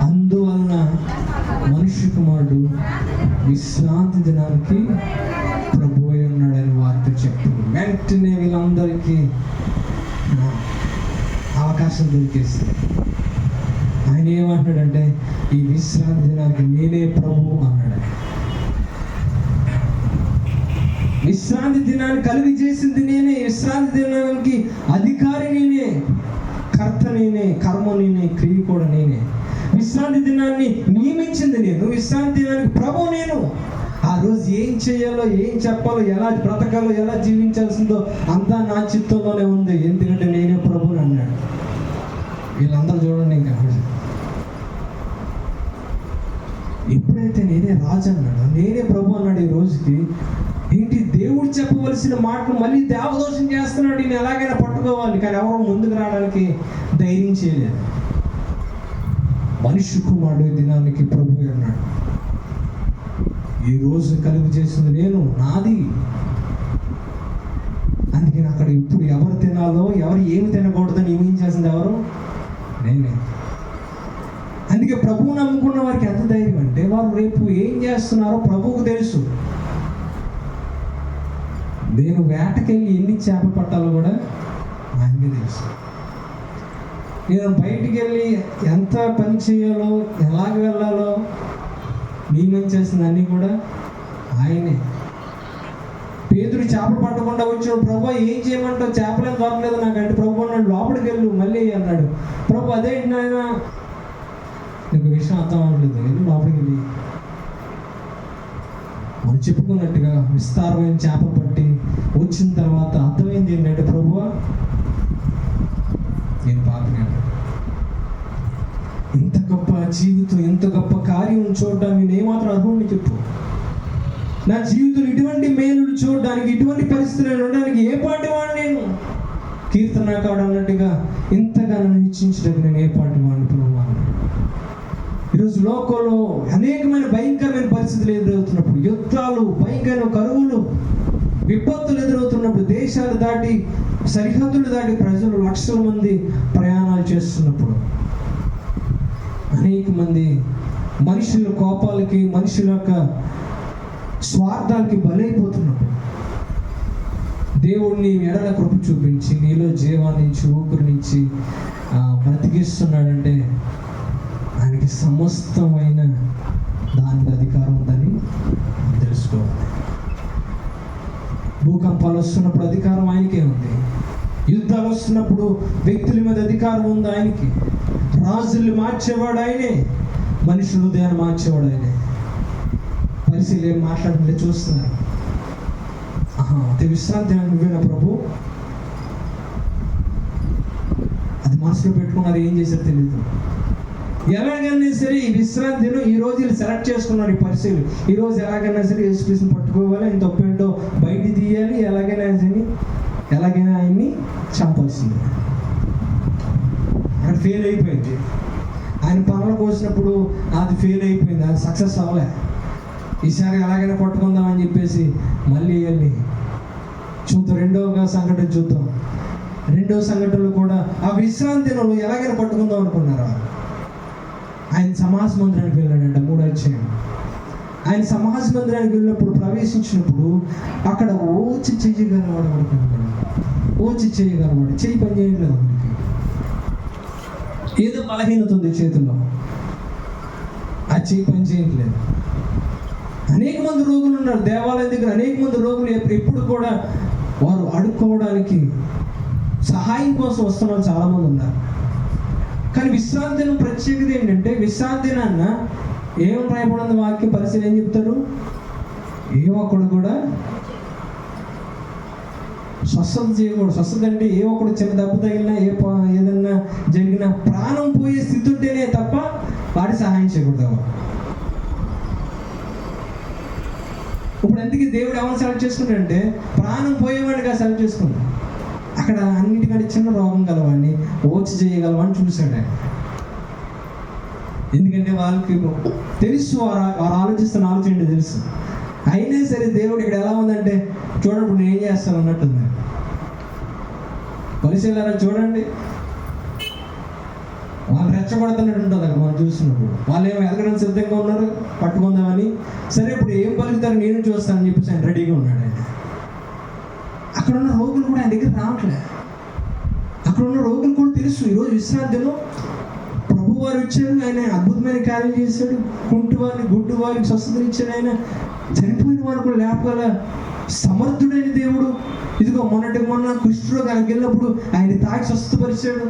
అందువలన మనుష్య కుమారుడు విశ్రాంతి దినానికి ప్రభు అయి ఉన్నాడని వార్త చెప్పు. వెంటనే వీళ్ళందరికీ అవకాశం దొరికేస్తుంది. ఆయన ఏమంటున్నాడంటే, ఈ విశ్రాంతి దినానికి నేనే ప్రభు అన్నాడు. విశ్రాంతి దినాన్ని కలిగి చేసింది నేనే, విశ్రాంతి దినానికి అధికారి నేనే, కర్త నేనే, కర్మ నేనే, క్రియ కూడా నేనే. విశ్రాంతి దినాన్ని నియమించింది నేను, విశ్రాంతి దినానికి ప్రభు నేను. ఆ రోజు ఏం చేయాలో, ఏం చెప్పాలో, ఎలా బ్రతకాలో, ఎలా జీవించాల్సిందో అంతా నా చిత్తంలోనే ఉంది. ఎందుకంటే నేనే ప్రభుని అన్నాడు. వీళ్ళందరూ చూడండి, ఇంకా ఎప్పుడైతే నేనే రాజు అన్నాడు, నేనే ప్రభు అన్నాడు, ఈ రోజుకి ఏంటి దేవుడు చెప్పవలసిన మాటలు మళ్ళీ దేవదోషం చేస్తున్నాడు. నేను ఎలాగైనా పట్టుకోవాలి, కానీ ఎవరు ముందుకు రావడానికి ధైర్యం చేయలేదు. మనుష్య కుమారుడు దినానికి ప్రభు అన్నాడు. ఈ రోజు కలుగు చేసింది నేను, నాది. అందుకని అక్కడ ఇప్పుడు ఎవరు తినాలో, ఎవరు ఏమి తినకూడదని ఏమేం చేసింది ఎవరు? నేనే. అందుకే ప్రభువు నమ్ముకున్న వారికి ఎంత ధైర్యం అంటే, వారు రేపు ఏం చేస్తున్నారో ప్రభువుకు తెలుసు. నేను వేటకెళ్ళి ఎన్ని చేపలు పట్టాలో కూడా ఆయనకే తెలుసు. నేను బయటికి వెళ్ళి ఎంత పని చేయాలో, ఎలాగ వెళ్ళాలో నియమించేసింది అన్నీ కూడా ఆయనే. పేతురు చేపలు పట్టకుండా వచ్చాడు. ప్రభు ఏం చేయమంటావు, చేపలేం దొరకలేదు నాకంటే. ప్రభు అన్నాడు, లోపలికి వెళ్ళు మళ్ళీ అన్నాడు. ప్రభు అదేంటి నాయన, నీకు విషయం అర్థం అవ్వట్లేదు, వెళ్ళి లోపలికి వెళ్ళి. మనం చెప్పుకున్నట్టుగా విస్తారమైన చేపలు పట్టి వచ్చిన తర్వాత అర్థమైంది ఏంటంటే, ప్రభువా నేను పాపిని. ఇంత గొప్ప జీవితం, ఇంత గొప్ప కార్యం చూడడానికి నేను ఏమాత్రం అర్హుడిని చెప్పు. నా జీవితంలో ఇటువంటి మేలుడు చూడడానికి, ఇటువంటి పరిస్థితులు ఉండడానికి ఏ పాటి వాడిని నేను? కీర్తనకాడు అన్నట్టుగా ఇంతగా నన్ను ఇచ్చించడానికి నేను ఏ పాటి వాడిని ప్రభు అన్నాడు. ఈరోజు లోకంలో అనేకమైన భయంకరమైన పరిస్థితులు ఎదురవుతున్నప్పుడు, యుద్ధాలు, భయంకరమైన కరువులు, విపత్తులు ఎదురవుతున్నప్పుడు, దేశాలు దాటి, సరిహద్దులు దాటి ప్రజలు లక్షల మంది ప్రయాణాలు చేస్తున్నప్పుడు, అనేక మంది మనుషుల కోపాలకి, మనుషుల యొక్క స్వార్థాలకి బలైపోతున్నప్పుడు, దేవుడిని ఎడల కృప చూపించి నీలో జీవాన్ని ఇచ్చి, ఊపిరినిచ్చి బ్రతికిస్తున్నాడంటే ఆయనకి సమస్తమైన దానికి అధికారం ఉందని తెలుసుకోవాలి. భూకంపాలు వస్తున్నప్పుడు అధికారం ఆయనకే ఉంది. యుద్ధాలు వస్తున్నప్పుడు వ్యక్తుల మీద అధికారం ఉంది ఆయనకి. రాజుల్ని మార్చేవాడు ఆయనే, మనుషుల హృదయాన్ని మార్చేవాడు ఆయనే. పరిశీలి ఏం మాట్లాడుతుంటే చూస్తున్నారు. అది విశ్రాంతి నువ్వేనా ప్రభు? అది మనసులో పెట్టుకున్నారు, ఏం చేశారు తెలియదు. ఎలాగైనా సరే ఈ విశ్రాంతి దినం ఈ రోజు సెలెక్ట్ చేసుకున్నారు. ఈ పరిశీలి ఈ రోజు ఎలాగైనా సరే యేసుక్రీస్తుని పట్టుకోవాలి, ఆయన తప్పేంటో బయట తీయాలి, ఎలాగైనా ఆయన్ని చంపాల్సింది. ఆయన ఫెయిల్ అయిపోయింది. ఆయన పనులు కోసినప్పుడు అది ఫెయిల్ అయిపోయింది, అది సక్సెస్ అవ్వలే. ఈసారి ఎలాగైనా పట్టుకుందామని చెప్పేసి మళ్ళీ వెళ్ళి చూద్దాం. రెండవ సంఘటన చూద్దాం. రెండవ సంఘటనలో కూడా ఆ విశ్రాంతి దినంలో ఎలాగైనా పట్టుకుందాం అనుకున్నారు. ఆయన సమాజ మందిరానికి వెళ్ళాడంట. 3వ అధ్యాయం. ఆయన సమాజ మందిరానికి వెళ్ళినప్పుడు, ప్రవేశించినప్పుడు అక్కడ ఓచి చేయగలవాడు అనుకున్నాడు. ఓచి చేయగలవాడు, చెయ్యి పని చేయట్లేదు. అతనికి ఏదో బలహీనత ఉంది చేతుల్లో, ఆ చెయ్యి పని చేయట్లేదు. అనేక మంది రోగులు ఉన్నారు దేవాలయం దగ్గర. అనేక మంది రోగులు ఎప్పుడు కూడా వారు అడుక్కోవడానికి, సహాయం కోసం వస్తున్నారు చాలామంది ఉన్నారు. కానీ విశ్రాంతి దినం ప్రత్యేకత ఏంటంటే, విశ్రాంతి దినాన్న ఏం రాయబడింది వాక్య పరిశీలన ఏం చెప్తారు? ఏ ఒక్కడు కూడా స్వస్థత చేయకూడదు. స్వస్థత అంటే ఏ ఒక్కడు చిన్న దెబ్బ తగిలినా, ఏదన్నా జరిగినా ప్రాణం పోయే స్థితి ఉంటేనే తప్ప వాడి సహాయం చేయకూడదు. ఇప్పుడు ఎందుకు దేవుడు ఎవరిని సెలెక్ట్ చేసుకుంటాడంటే, ప్రాణం పోయేవాడిగా సెలెక్ట్ చేసుకున్నాడు. అక్కడ అన్నిటికంటే చిన్న రోగం గలవాడిని ఓచి చేయగలవాడిని చూశాడు ఆయన. ఎందుకంటే వాళ్ళకి తెలుసు, వారు ఆలోచిస్తున్న ఆలోచన తెలుసు. అయినా సరే దేవుడు ఇక్కడ ఎలా ఉందంటే చూడప్పుడు నేను ఏం చేస్తాను అన్నట్టుంది. పరిశీలన చూడండి, వాళ్ళు రెచ్చగొడుతున్నట్టు ఉంటుంది అక్కడ మనం చూసినప్పుడు. వాళ్ళు ఏమో ఎదగడానికి సిద్ధంగా ఉన్నారు, పట్టుకుందామని. సరే ఇప్పుడు ఏం పలుకుతారు నేను చూస్తానని చెప్పేసి ఆయన రెడీగా ఉన్నాడు. ఆయన అక్కడ ఉన్న రోగులు కూడా ఆయన దగ్గర రావట్లే. అక్కడ ఉన్న రోగులు కూడా తెలుసు ఈరోజు విశ్రాంతి దినం, ప్రభు వారు ఇచ్చారు, ఆయన అద్భుతమైన కార్యం చేశాడు. కుంటి వారిని, గుడ్డు వారికి స్వస్థతలు ఇచ్చాడు. ఆయన చనిపోయిన వారు కూడా లేపగల సమర్థుడైన దేవుడు. ఇదిగో మొన్న కుష్ఠరోగి ఆయనకి వెళ్ళినప్పుడు ఆయన తాకి స్వస్థపరిచాడు.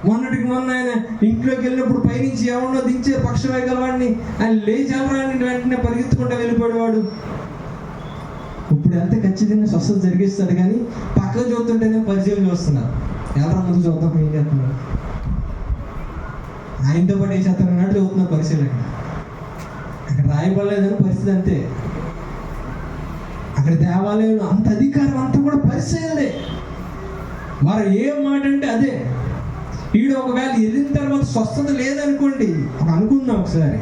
మొన్నటికి మొన్న ఆయన ఇంట్లోకి వెళ్ళినప్పుడు పైనుంచి ఎవరినో దించే పక్షం వేయగలవాడిని ఆయన లేచి ఎవరాన్ని వెంటనే పరిగెత్తుకుంటూ వెళ్ళిపోయేవాడు. ఇప్పుడు ఎంత ఖచ్చితంగా స్వస్థత జరిగిస్తాడు, కానీ పక్కన చూస్తుంటేనే పరిచయం చూస్తున్నారు. ఎవరా ముందు చూద్దాం ఏం చేస్తున్నారు, ఆయనతో పాటు ఏం చేస్తారు అన్నట్టు చదువుతున్నారు పరిశీలన. అక్కడ రాయబడలేదని పరిస్థితి అంతే. అక్కడ దేవాలయంలో అంత అధికారం అంతా కూడా పరిశీలనే. వారు ఏం మాట అంటే అదే. వీడు ఒకవేళ వెళ్ళిన తర్వాత స్వస్థత లేదనుకోండి, అనుకుందాం ఒకసారి,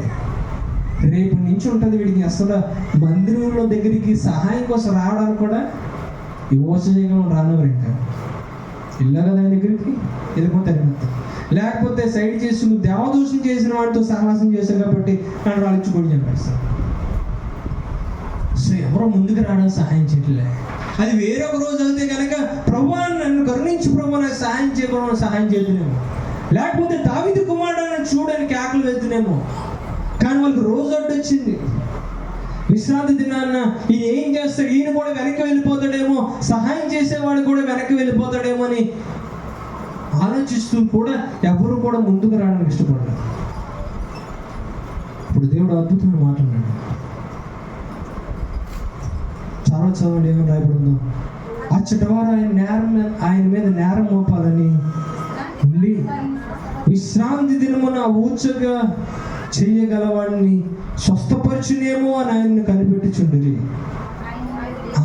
రేపు నుంచి ఉంటుంది వీడికి అసలు మందిరంలో దగ్గరికి సహాయం కోసం రావడానికి కూడా ఈ ఓచజీవం రానివారు. ఇంకా వెళ్ళా కదా ఆయన దగ్గరికి వెళ్ళిపోతారు. లేకపోతే సైడ్ చేసి నువ్వు దేవదూషణ చేసిన వాడితో సహవాసం చేశావు కాబట్టి నన్ను రాలించుకోండి చెప్పేస్తాను. సో ఎవరో ముందుకు రావడానికి సహాయం చేయట్లే. అది వేరొక రోజు అయితే కనుక ప్రభువా నన్ను కరుణించి ప్రభువా నాకు సహాయం చేయడం సహాయం చేద్దునేమో, లేకపోతే దావీదు కుమారుడు చూడడానికి కేకలు వేద్దునేమో. కానీ వాళ్ళకి రోజు అడ్డొచ్చింది. విశ్రాంతి దినాన్న ఈయన ఏం చేస్తాడు, ఈయన కూడా వెనక్కి వెళ్ళిపోతాడేమో, సహాయం చేసేవాడు కూడా వెనక్కి వెళ్ళిపోతాడేమో అని ఆలోచిస్తూ కూడా ఎవరు కూడా ముందుకు రావడానికి ఇష్టపడలేదు. ఇప్పుడు దేవుడు అద్భుతమైన మాట అన్నాడు. చదవండి ఏమని రాయబడిందో. అచ్చటి వారు ఆయన మీద నేరం మోపాలని ఉండి విశ్రాంతి దినమున ఊచగా చేయగలవాడిని స్వస్థపరచునేమో అని ఆయన్ని కనిపెట్టుచుండిరి.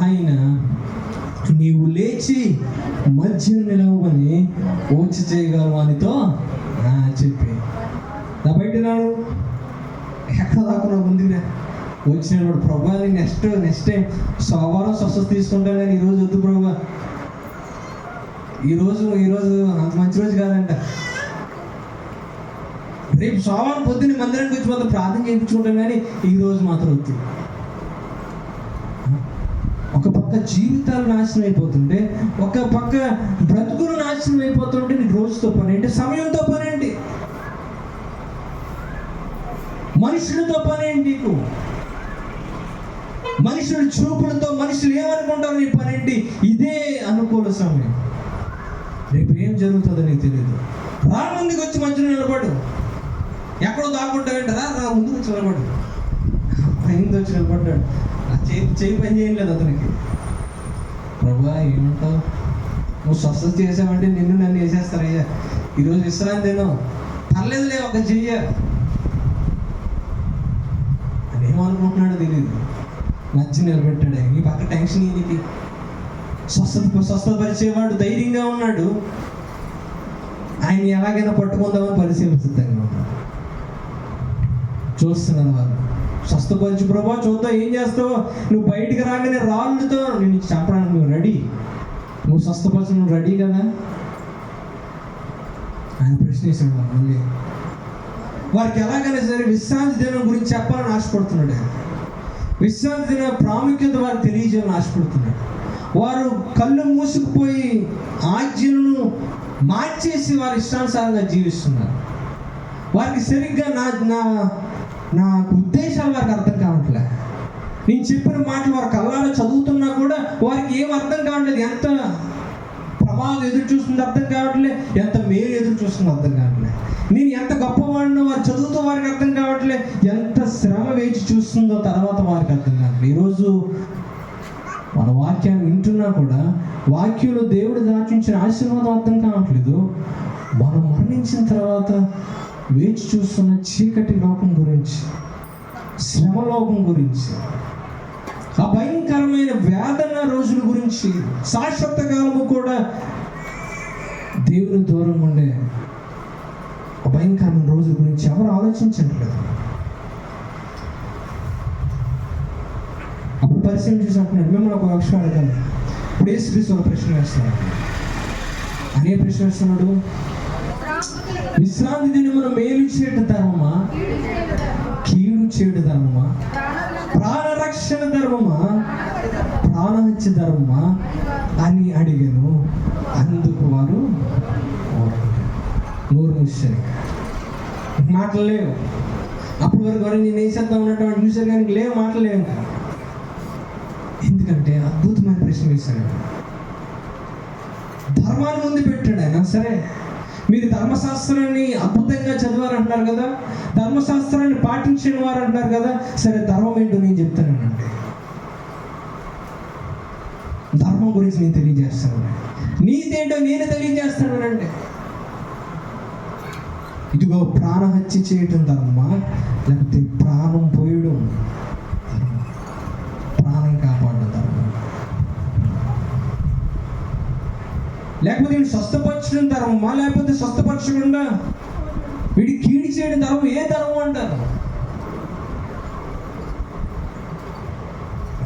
ఆయన నీవు లేచి మధ్య నిలవని ఊచ చేయగలవానితో చెప్పి బయట రాడు. ఎక్కడ దాకా ముందుగా వచ్చినప్పుడు ప్రభా నెక్స్ట్ టైం సోమవారం స్వస్థత తీసుకుంటాను, కానీ ఈరోజు వద్దు ప్రభా, ఈరోజు అంత మంచి రోజు కాదంట, రేపు సోమవారం పొద్దున్న మందిరానికి వచ్చి మాత్రం ప్రార్థన చేయించుకుంటాం, కానీ ఈరోజు మాత్రం వద్దు. ఒక పక్క జీవితాలు నాశనం అయిపోతుంటే, ఒక పక్క బ్రతుకులు నాశనం అయిపోతుంటే నీకు రోజుతో పని ఏంటి, సమయంతో పని ఏంటి, మనుషులతో పని ఏంటి, నీకు మనుషుల చూపులతో మనుషులు ఏమనుకుంటారు నీ పని ఏంటి, ఇదే అనుకూల సమయం. రేపు ఏం జరుగుతుందో నీకు తెలియదు. రా ముందుకు వచ్చి మధ్యలో నిలబడు, ఎక్కడో దాక్కుంటావేంటారా, రా ముందుకు వచ్చి నిలబడు. ముందు వచ్చి నిలబడ్డాడు, చేయి పని చేయలేదు అతనికి. ప్రభా ఏమంటావు, నువ్వు స్వస్థత చేసావంటే నన్ను వేసేస్తారయ్యా, ఈరోజు విశ్రాంతి తినో పర్లేదులే ఒక చెయ్య అని ఏమనుకుంటున్నాడో తెలియదు. నచ్చి నిలబెట్టాడు. ఈ పక్క టెన్షన్ ఈయనకి. స్వస్థపరిచేవాడు ధైర్యంగా ఉన్నాడు, ఆయన ఎలాగైనా పట్టుకుందామని పరిశీలన సిద్ధంగా ఉన్నాడు. చూస్తున్నారు వాళ్ళు, స్వస్థపరిచి ప్రభా చూద్దాం ఏం చేస్తావో, నువ్వు బయటికి రాగానే రాళ్ళతో నేను చంపడానికి నువ్వు రెడీ, నువ్వు స్వస్థపరిచి నువ్వు రెడీ కదా. ఆయన ప్రశ్నించాడు మళ్ళీ. వారికి ఎలాగైనా సరే విశ్రాంతి దినం గురించి చెప్పాలని ఆశపడుతున్నాడు. ఆయన విశ్రాంతి దిన ప్రాముఖ్యత వారికి తెలియజేయాలని ఆశపడుతున్నాడు. వారు కళ్ళు మూసుకుపోయి ఆజ్ఞలను మార్చేసి వారి ఇష్టానుసారంగా జీవిస్తున్నారు. వారికి సరిగ్గా నా ఉద్దేశాలు వారికి అర్థం కావట్లే. నేను చెప్పిన మాటలు వారి కళ్ళారా చదువుతున్నా కూడా వారికి ఏం అర్థం కావట్లేదు. ఎంత ప్రమాదం ఎదురు చూస్తుందో అర్థం కావట్లే, ఎంత మేలు ఎదురు చూస్తుందో అర్థం కావట్లే. నేను ఎంత గొప్పవాడినో వారు చదువుతూ వారికి అర్థం కావట్లే, ఎంత శ్రమ వేచి చూస్తుందో తర్వాత వారికి అర్థం కావట్లేదు. ఈరోజు మన వాక్యాన్ని వింటున్నా కూడా వాక్యంలో దేవుడు దాచించిన ఆశీర్వాదం అర్థం కావట్లేదు. మనం మరణించిన తర్వాత వేచి చూస్తున్న చీకటి లోకం గురించి, శ్రమ లోకం గురించి, ఆ భయంకరమైన వేదన రోజుల గురించి, శాశ్వత కాలము కూడా దేవుని దూరంగా ఉండే ఆ భయంకరమైన రోజుల గురించి ఎవరు ఆలోచించండి కదా. అప్పుడు పరిశీలన చూసి అంటున్నాడు, మిమ్మల్ని ఒక విషయం అడగాలి. ఇప్పుడు యేసుక్రీస్తు ఒక ప్రశ్న వేస్తున్నాడు. అనే ప్రశ్న వేస్తున్నాడు, విశ్రాంతి దినమున మేలు చేయడం ధర్మమా, కీడు చేయడం ధర్మమా, ప్రాణరక్షణ ధర్మమా, ప్రాణహత్య ధర్మమా అని అడిగాను. అందుకు వారు నోరు మూసారు. మాటలు లేవు. అప్పటి వరకు వారు నేను వేసేద్దాం ఉన్నటువంటి చూసారు, కానీ లేవు, మాటలు లేవు. ఎందుకంటే అద్భుతమైన ప్రశ్న వేశాడు. ధర్మాన్ని ముందు పెట్టాడు ఆయన. సరే, మీరు ధర్మశాస్త్రాన్ని అద్భుతంగా చదివారంటున్నారు కదా, ధర్మశాస్త్రాన్ని పాటించిన వారు అంటున్నారు కదా, సరే ధర్మం ఏంటో నేను చెప్తానండి. ధర్మం గురించి నేను తెలియజేస్తాను, నీతి ఏంటో నేను తెలియజేస్తానండి. ఇదిగో ప్రాణహత్య చేయటం ధర్మమా, లేకపోతే ప్రాణం పోయడం, ప్రాణం కాపాడడం ధర్మం, లేకపోతే వీడు స్వస్థపరచడం ధర్మమా, లేకపోతే స్వస్థపరచకుండా వీడి కీడి చేయడం ధర్మం? ఏ ధర్మం అంటారు?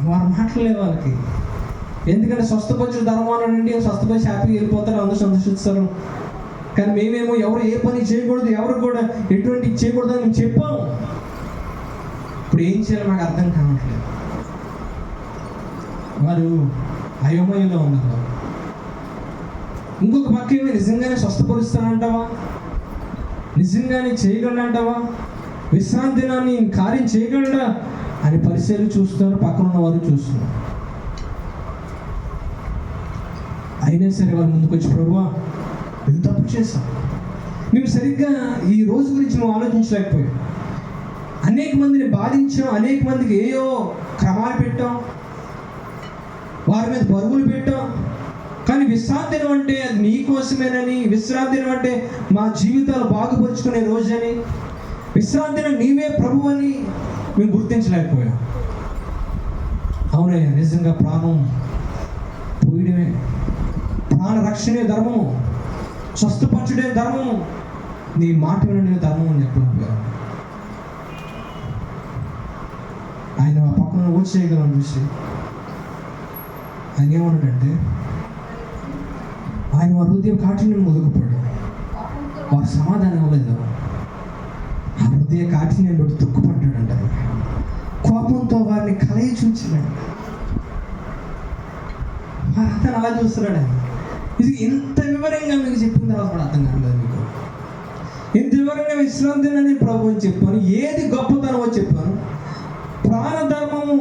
వారు మాటలే వాళ్ళకి. ఎందుకంటే స్వస్థపరచడం ధర్మం అనండి, స్వస్థపరిచి హ్యాపీగా వెళ్ళిపోతారు, అందరూ సంతోషిస్తారు. కానీ మేమేమో ఎవరు ఏ పని చేయకూడదు, ఎవరు కూడా ఎటువంటి చేయకూడదు అని మేము చెప్పాము. ఇప్పుడు ఏం చేయాలో మాకు అర్థం కావట్లేదు. వారు అయోమయంలో ఉన్నారు. ఇంకొక పక్క ఏమో నిజంగానే స్వస్థపరుస్తానంటావా, నిజంగానే చేయగలడా అంటావా, విశ్రాంతి దినాన్ని కార్యం చేయగలడా అని పరిశీలన చూస్తున్నారు, పక్కన ఉన్న వారు చూస్తున్నారు. అయినా సరే వాళ్ళు ముందుకు వచ్చి, ప్రభువా మేము తప్పు చేశాం, మేము సరిగ్గా ఈ రోజు గురించి మేము ఆలోచించలేకపోయాం, అనేక మందిని బాధించాం, అనేక మందికి ఏయో క్రమాలు పెట్టాం, వారి మీద బరువులు పెట్టాం. కానీ విశ్రాంతి దినం అంటే అది నీ కోసమేనని, విశ్రాంతి దినం అంటే మా జీవితాలు బాగుపరుచుకునే రోజని, విశ్రాంతి దినం నీవే ప్రభు అని మేము గుర్తించలేకపోయాం. అవునయ్యా, నిజంగా ప్రాణం పోయడమే, ప్రాణ రక్షణే ధర్మము, స్వస్థపరచుడే ధర్మము, నీ మాట వినడే ధర్మం అని చెప్పలేకపోయాం. ఆయన ఆ పక్కన ఓటు చేయగలం చూసి ఆయన ఏమన్నాడంటే, ఆయన వారి హృదయం కాఠిన్యం మొదలుపడ్డాడు. వారు సమాధానం ఇవ్వలేదు. ఆ హృదయ కాఠిన్యం బట్టి దుఃఖపడ్డాడంట. కోపంతో వారిని కలయి చూచినాడు. వారంతా అలా చూస్తున్నాడు. ఇది ఇంత వివరంగా మీకు చెప్పిన తర్వాత కూడా అర్థం కావట్లేదు మీకు. ఇంత వివరంగా విశ్రాంతిని ప్రభు అని చెప్పాను, ఏది గొప్పతనమో చెప్పాను. ప్రాణధర్మము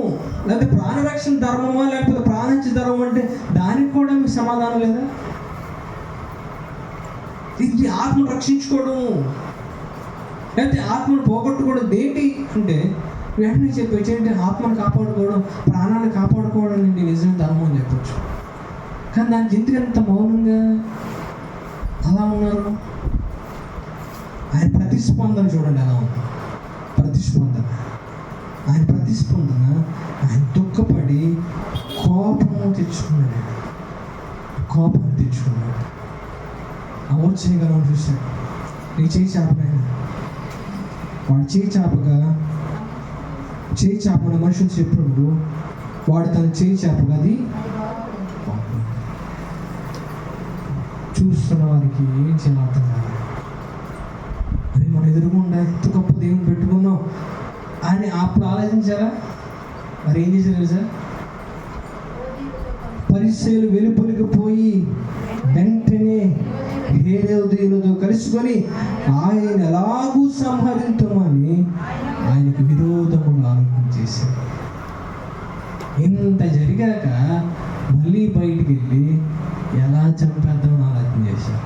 లేకపోతే ప్రాణరక్షణ ధర్మమా, లేకపోతే ప్రాణించే ధర్మం అంటే దానికి కూడా మీకు సమాధానం లేదా? ఇది ఆత్మను రక్షించుకోవడం లేకపోతే ఆత్మను పోగొట్టుకోవడం ఏంటి అంటే వెంటనే చెప్పచ్చు ఏంటి, ఆత్మను కాపాడుకోవడం, ప్రాణాన్ని కాపాడుకోవడం అండి నిజమైన ధర్మం అని చెప్పచ్చు. కానీ దానికి ఎందుకంత మౌనంగా అలా ఉన్నారు? ఆయన ప్రతిస్పందన చూడండి ఎలా ఉంది. ప్రతిస్పందన, ఆయన ప్రతిస్పందన, ఆయన దుఃఖపడి కోపం తెచ్చుకున్నాడు, కోపాన్ని తెచ్చుకున్నాడు. ఎవరు చేయగలం చూశాడు. నీ చేయి చాపనైనా వాడు చేయి చాపని మనుషులు చెప్పినప్పుడు వాడు తన చేయి చాపగా అది చూస్తున్న వారికి ఏం చేయాలి అర్థం కాదు. అది మన ఎదురుగుండా ఎంత గొప్ప దేవుని పెట్టుకున్నాం అని అప్పుడు ఆలోచించారా? మరి ఏం చేశారు సార్? పరిచయాలు వెలుపలికి పోయి వెంటనే హేరోదీయులతో కలుసుకొని ఆయన ఎలాగూ సంహరించమని ఆయనకు విరోధముగా ఆలోచన చేశారు. ఇంత జరిగాక మళ్ళీ బయటికి వెళ్ళి ఎలా చంపేద్దామని ఆలోచన చేశారు.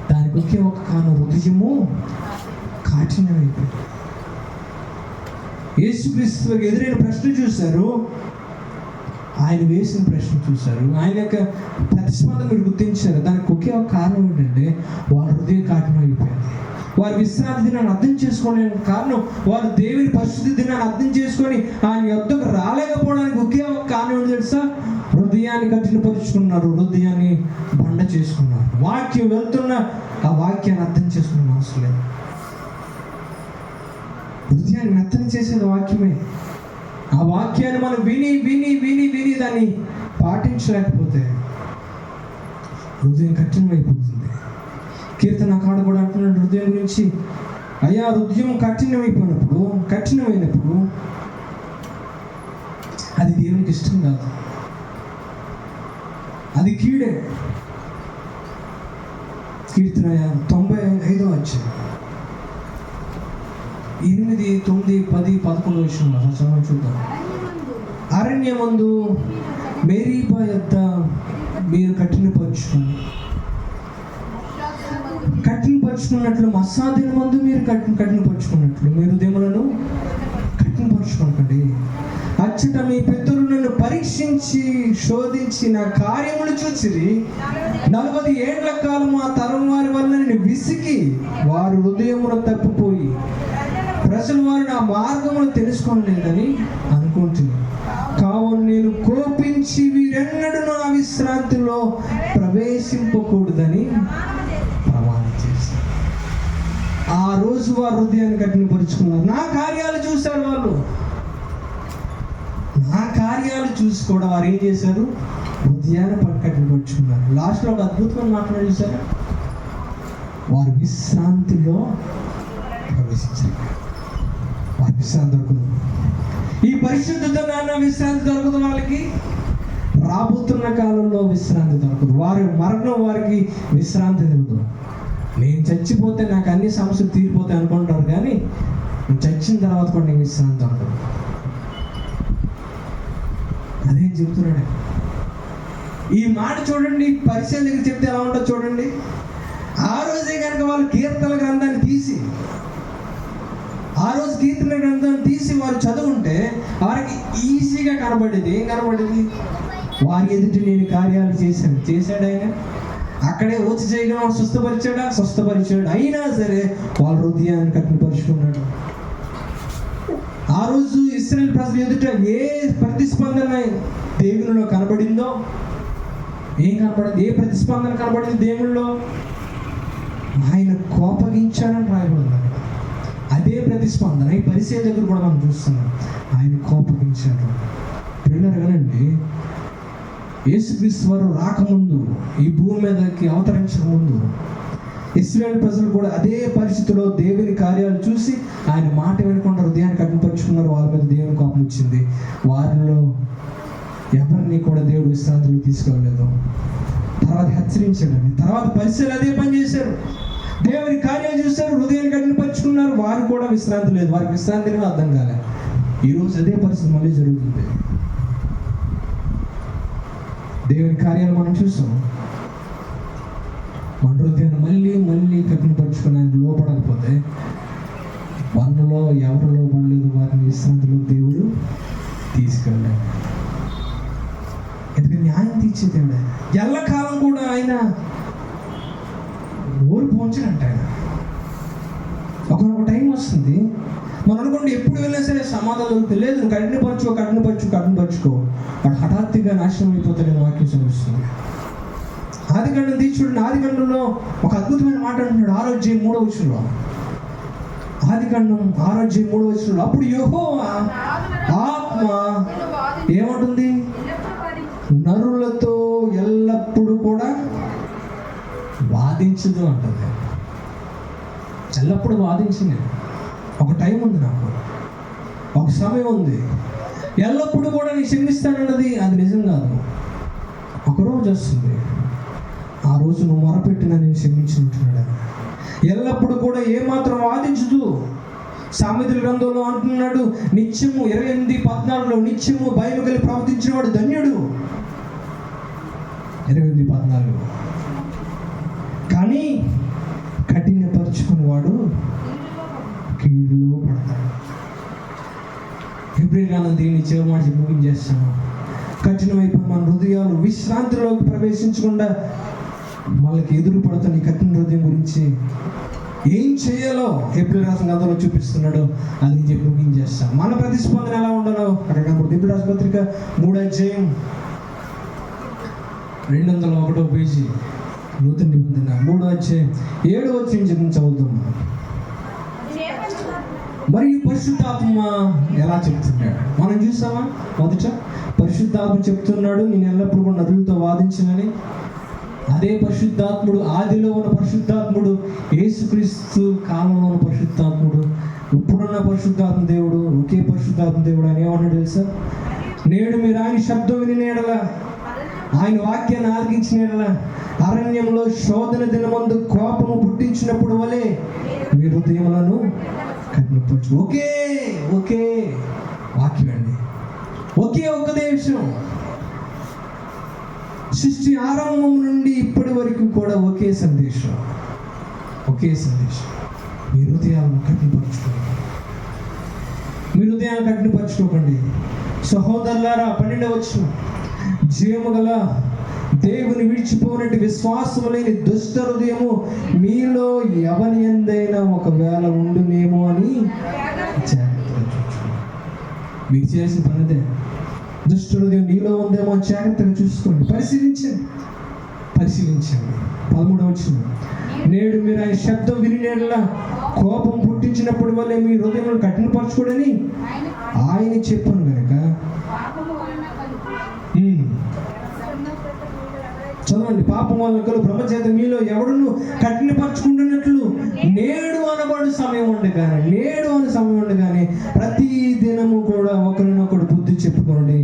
దానికి ఒకే ఒక కారణం, హృదయము కాఠిన్యమైపోయింది. యేసుక్రీస్తుకి ఎదురైన ప్రశ్న చూశారు, ఆయన వేసిన ప్రశ్న చూశారు, ఆయన యొక్క ప్రతిస్పందన మీరు గుర్తించారు. దానికి ఒకే ఒక కారణం ఏంటంటే వాళ్ళ హృదయం కాఠిన్యం అయిపోయింది. వారి విశ్రాంతి దినాన్ని అర్థం చేసుకోవడానికి కారణం వారు దేవుని పరిశుద్ధి దినాన్ని అర్థం చేసుకొని ఆయన యొద్దకు రాలేకపోవడానికి ఒకే ఒక కారణం ఏంటి తెలుసా? హృదయాన్ని కఠినపరుచుకున్నారు, హృదయాన్ని బండ చేసుకున్నారు. వాక్యం వెళ్తున్న ఆ వాక్యాన్ని అర్థం చేసుకునే మనసు లేదు. హృదయాన్ని మెత్తన చేసేది వాక్యమే. ఆ వాక్యాన్ని మనం విని విని విని విని దాన్ని పాటించలేకపోతే హృదయం కఠినమైపోతుంది. కీర్తనకారుడు కూడా అంటున్నాడు హృదయం గురించి, అయ్యా హృదయం కఠినమైనప్పుడు అది దేవునికి ఇష్టం కాదు, అది కీడే. కీర్తన 95 అధ్యాయం 8, 9, 10, 11 విషయంలో చదవడం చూద్దాం. అరణ్యమందు మేరీబా యొద్ద మీరు కఠినపరుచుకున్నట్లు మస్సాదిన మందు మీరు కఠినపరుచుకున్నట్లు మీరు హృదయములను కఠినపరుచుకోకండి. అచ్చట మీ పితరులు నన్ను పరీక్షించి శోధించి నా కార్యములు చూసిరి. 40 ఏళ్ల కాలం ఆ తరం వారి వల్ల నేను విసికి వారు హృదయమును తప్పిపోయి ప్రజలు వారు నా మార్గమును తెలుసుకోలేదని అనుకుంటున్నాను. కావున నేను కోపించి వీరెన్నడూ నా విశ్రాంతిలో ప్రవేశింపకూడదని ప్రమాణం చేశాను. ఆ రోజు వారు హృదయాన్ని కఠినపరుచుకున్నారు. నా కార్యాలు చూశారు వాళ్ళు. నా కార్యాలు చూసి కూడా వారు ఏం చేశారు? హృదయాన్ని కఠినపరుచుకున్నారు. లాస్ట్లో ఒక అద్భుతమైన మాట్లాడి చూసారా? వారు విశ్రాంతిలో ప్రవేశించారు. వారి విశ్రాంతి దొరకదు. ఈ పరిశుద్ధత విశ్రాంతి దొరకదు వాళ్ళకి. రాబోతున్న కాలంలో విశ్రాంతి దొరకదు. వారి మరణం వారికి విశ్రాంతి దొరకదు. నేను చచ్చిపోతే నాకు అన్ని సమస్యలు తీరిపోతాయి అనుకుంటారు, కానీ నేను చచ్చిన తర్వాత కూడా నేను విశ్రాంతి దొరకదు. అదేం చెప్తున్నాడు ఈ మాట. చూడండి, పరిచయం దగ్గర చెప్తే ఎలా ఉంటుందో చూడండి. ఆ రోజే కనుక వాళ్ళు కీర్తన గ్రంథాన్ని తీసి వారు చదువుంటే వారికి ఈజీగా కనబడేది. ఏం కనబడేది? వారి ఎదుటి నేను కార్యాలు చేశాడు ఆయన. అక్కడే వచ్చి చేయగా స్వస్థపరిచాడు. అయినా సరే వాళ్ళ హృదయాన్ని కఠినపరుచుకున్నాడు. ఆ రోజు ఇశ్రాయేలు ప్రజలు ఎదుట ఏ ప్రతిస్పందన దేవునిలో కనబడిందో, ఏం కనబడింది? ఏ ప్రతిస్పందన కనబడింది దేవునిలో? ఆయన కోపగించాడని రాయబడింది. అదే ప్రతిస్పందన ఈ పరిచయ దగ్గర కూడా మనం చూస్తున్నాం. ఆయన కోపగించాడు. వినండి, యేసుక్రీస్తు వారు రాకముందు, ఈ భూమి మీదకి అవతరించక ముందు ఇశ్రాయేలు ప్రజలు కూడా అదే పరిస్థితిలో దేవుని కార్యాలు చూసి ఆయన మాట వినకుండా హృదయాన్ని కఠినపరుచుకున్నారు. వాళ్ళ మీద దేవుని కోపం వచ్చింది. వారిలో ఎవరిని కూడా దేవుడు విశ్రాంతిలో తీసుకోలేదు. తర్వాత హెచ్చరించాడని, తర్వాత పరిస్థితులు అదే పని చేశారు. దేవుని కార్యాలు చూశారు, హృదయాన్ని కఠినపరుచుకున్నారు. వారు కూడా విశ్రాంతి లేదు. వారికి విశ్రాంతి అర్థం కాలే. ఈరోజు అదే పరిస్థితి మళ్ళీ జరుగుతుంది. దేవుని కార్యాలు మనం చూసాం. మన హృదయాన్ని మళ్ళీ కఠినపరుచుకుని ఆయన లోపడకపోతే మనలో ఎవరు లోపడలేదు వారిని విశ్రాంతిలో దేవుడు తీసుకెళ్ళాడు. ఎందుకంటే న్యాయం తీర్చే దేవుడు. ఎల్లకాలం కూడా ఆయన ఓర్పు ఉంచడంట. ఆయన ఒక టైం వస్తుంది, మనం అనుకోండి ఎప్పుడు వెళ్ళినా సరే సమాధానం దొరుకుతుంది. లేదు, నువ్వు కఠినపరుచుకో వాడు హఠాత్తుగా నాశనం అయిపోతాడని వాక్యం చూపిస్తుంది. ఆదికాండం చూడండి. ఆదికాండంలో ఒక అద్భుతమైన మాట అంటున్నాడు. 6వ అధ్యాయం 3వ వచనంలో. ఆదికాండం 6వ అధ్యాయం 3వ వచనంలో, అప్పుడు యెహోవా ఆత్మ ఏమంటుంది? నరులతో ఎల్లప్పుడూ కూడా వాదించదు అంటుంది. ఎల్లప్పుడూ వాదించింది. ఒక టైం ఉంది, నాకు ఒక సమయం ఉంది. ఎల్లప్పుడూ కూడా నేను క్షమిస్తానన్నది అది నిజం కాదు. ఒకరోజు వస్తుంది, ఆ రోజు నువ్వు మొరపెట్టినా నేను క్షమించుంటున్నాడు. ఎల్లప్పుడూ కూడా ఏమాత్రం వాదించదు. సామెతల గ్రంథంలో అంటున్నాడు, నిత్యము 28:14 నిత్యము భయము కలిగి ప్రవర్తించిన వాడు ధన్యుడు. 28:14. కానీ కఠినపరుచుకుని వాడు కీడులో పడతాడు. హెబ్రీయులకు దీన్ని చివరి ముగించేస్తాను. కఠినమైపోయిన మన హృదయాలు విశ్రాంతిలోకి ప్రవేశించకుండా వాళ్ళకి ఎదురు పడుతున్న ఈ కఠిన హృదయం గురించి ఏం చేయాలో ఏప్రిల్ రాసిన గ్రంథంలో చూపిస్తున్నాడు. అది చెప్పి ముగించేస్తాం. మన ప్రతిస్పందన ఎలా ఉండాలో అక్కడ కనబడుతుంది. ఏప్రిల్ రాసిన పత్రిక 3వ అధ్యాయం 201వ పేజీ, నూతన నిబంధన 3వ అధ్యాయం 7వ వచనం చదువుతాం. మరియు పరిశుద్ధాత్మ ఎలా చెప్తున్నాడు మనం చూసామా? మొదట పరిశుద్ధాత్మ చెప్తున్నాడు, నేను ఎల్లప్పుడూ కూడా నదులతో వాదించనని. అదే పరిశుద్ధాత్ముడు, ఆదిలో ఉన్న పరిశుద్ధాత్ముడు, యేసుక్రీస్తు కాలంలో ఉన్న పరిశుద్ధాత్ముడు, ఇప్పుడున్న పరిశుద్ధాత్మ దేవుడు ఒకే పరిశుద్ధాత్మ దేవుడు అని ఏమన్నాడు తెలుసా? నేడు మీరు ఆయన శబ్దం విని ఎడల, ఆయన వాక్యాన్ని ఆలకించిన ఎడల, అరణ్యంలో శోధన దినమందు కోపము పుట్టించినప్పుడు వలె మీ హృదయములను కఠినపరచు. ఒకే వాక్యం అండి, ఒకే ఉపదేశం. సృష్టి ఆరంభం నుండి ఇప్పటి వరకు కూడా ఒకే సందేశం. మీ హృదయాలను కఠినపరచుకోకండి. సహోదరులారా, 12వ వచనం, జీవము గల దేవుని విడిచిపోయినట్టు విశ్వాసము లేని దుష్ట హృదయము మీలో ఎవని ఎందైనా ఒకవేళ ఉండునేమో అని జాగ్రత్తగా చూసుకోండి. మీకు చేసిన పనిదే. దుష్ట హృదయం నీలో ఉందేమో అని జాగ్రత్తగా చూసుకోండి, పరిశీలించండి. 13వ వచనం, నేడు మీరు ఆయన శబ్దం వినినేలా కోపం పుట్టించినప్పుడు వల్లే మీ హృదయం కఠినపరచుకోడని ఆయన చెప్పాను కనుక. చదవండి. పాపం వల్ల కలు బ్రహ్మచేత మీలో ఎవడును కఠినపరచుకుంటున్నట్లు నేడు అనబడు సమయం ఉండగానే ప్రతి దినము కూడా ఒకరినొకడు బుద్ధి చెప్పుకోండి.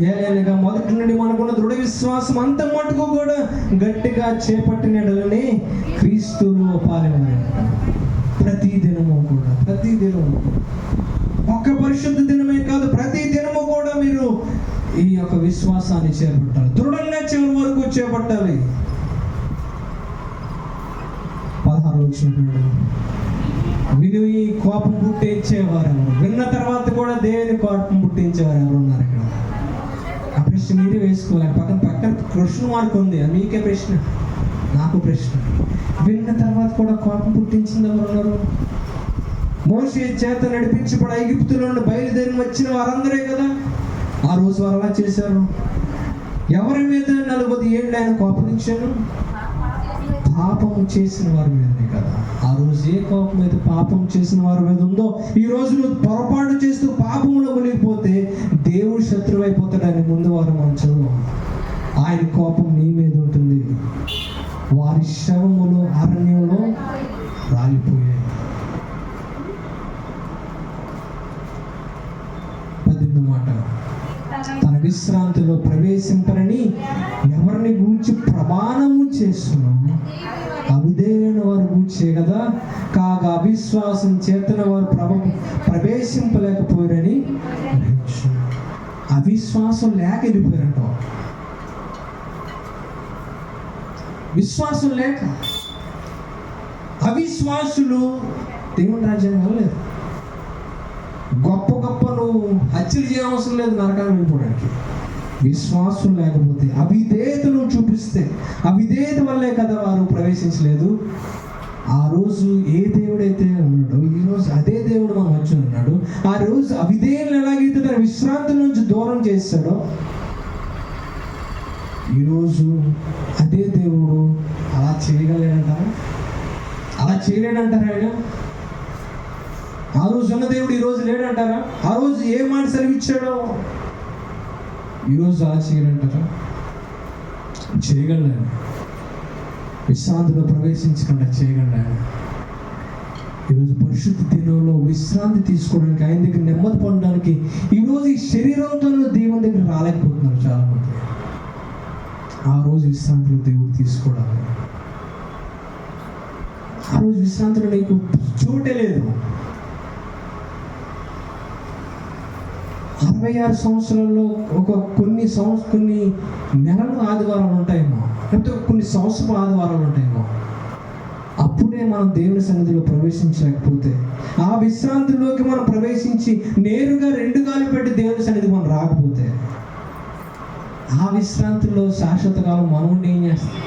ఏలైనగా మొదటి నుండి మనకున్న దృఢ విశ్వాసం అంత మటుకు కూడా గట్టిగా చేపట్టినట్లనే క్రీస్తులో పాల్గొనాలి. ప్రతి దినము ఒక్క పరిశుద్ధ దినమే కాదు, ప్రతి దినము కూడా మీరు ఈ యొక్క విశ్వాసాన్ని చేపట్టాలి. దృఢంగా చివరి వరకు చేపట్టాలి. 16వ వచనం, విని కోపం పుట్టించేవారు ఎవరు? విన్న తర్వాత కూడా దేవుని కోపం పుట్టించేవారు ఎవరు ఉన్నారు ఇక్కడ? ఆ ప్రశ్న మీరే వేసుకోవాలి. పక్కన క్వశ్చన్ మార్క్ ఉంది, అది మీకే ప్రశ్న, నాకు ప్రశ్న. విన్న తర్వాత కూడా కోపం పుట్టించింది ఎవరు ఉన్నారు? మోషే చేత నడిపించబడి ఐగుప్తులో నుండి బయలుదేరి వచ్చిన వారందరే కదా. ఆ రోజు వారు అలా చేశారు. ఎవరి మీద 40 ఏళ్ళు ఆయన కోపగించారు? పాపం చేసిన వారి మీదనే కదా. ఆ రోజు ఏ కోపం మీద పాపం చేసిన వారి మీద ఉందో, ఈ రోజు నువ్వు పొరపాటు చేస్తూ పాపంలో మునిగిపోతే దేవుడు శత్రువు అయిపోతాడని ముందు వారు మనం చదువు. ఆయన కోపం నీ మీద ఉంటుంది. వారి శవములు అరణ్యంలో రాలిపోయాయి. 18వ మాట, తన విశ్రాంతిలో ప్రవేశింపరని ఎవరిని గూర్చి ప్రమాణము చేస్తున్నాము, అవిధేయులైన వారు గూర్చే కదా. కాగా అవిశ్వాసం చేతన వారు ప్రవేశింపలేకపోయారని. అవిశ్వాసం లేక వెళ్ళిపోయారంట. విశ్వాసం లేక అవిశ్వాసులు దేవుని రాజ్యం వెళ్ళలేదు. గొప్ప నువ్వు హత్యలు చేయవసరం లేదు నరకాన్ని వెళ్ళిపోవడానికి. విశ్వాసం లేకపోతే, అవిధేయతను చూపిస్తే, అవిధేయత వల్లే కదా వారు ప్రవేశించలేదు. ఆ రోజు ఏ దేవుడైతే ఉన్నాడో ఈరోజు అదే దేవుడు మన మధ్య ఉన్నాడు. ఆ రోజు అవిధేయులను ఎలాగైతే తన విశ్రాంతి నుంచి దూరం చేస్తాడో, ఈరోజు అదే దేవుడు అలా చేయగలేడంటారా? ఆయన ఆ రోజు ఉన్న దేవుడు ఈరోజు లేడంటారా? ఆ రోజు ఏ మాట సెలవిచ్చాడో ఈరోజు అలా చేయడంటారా? చేయగలడు. విశ్రాంతిలో ప్రవేశించకుండా చేయగలడు. ఈరోజు పరిశుద్ధ దినంలో విశ్రాంతి తీసుకోవడానికి, ఆయన దగ్గర నెమ్మది పొందడానికి ఈరోజు ఈ శరీరంతో దేవుని దగ్గర రాలేకపోతున్నారు చాలామంది. ఆ రోజు విశ్రాంతిలో దేవుడు తీసుకోవడానికి, ఆ రోజు విశ్రాంతిలో నీకు చోటే లేదు. 66 సంవత్సరాల్లో కొన్ని నెలలు ఆదివారాలు ఉంటాయేమో, లేకపోతే కొన్ని సంవత్సరాలు ఆదివారాలు ఉంటాయేమో. అప్పుడే మనం దేవుని సన్నిధిలో ప్రవేశించలేకపోతే, ఆ విశ్రాంతిలోకి మనం ప్రవేశించి నేరుగా 2 కాలు పెట్టి దేవుని సన్నిధికి మనం రాకపోతే, ఆ విశ్రాంతిలో శాశ్వత కాలం మనం ఏం చేస్తాం?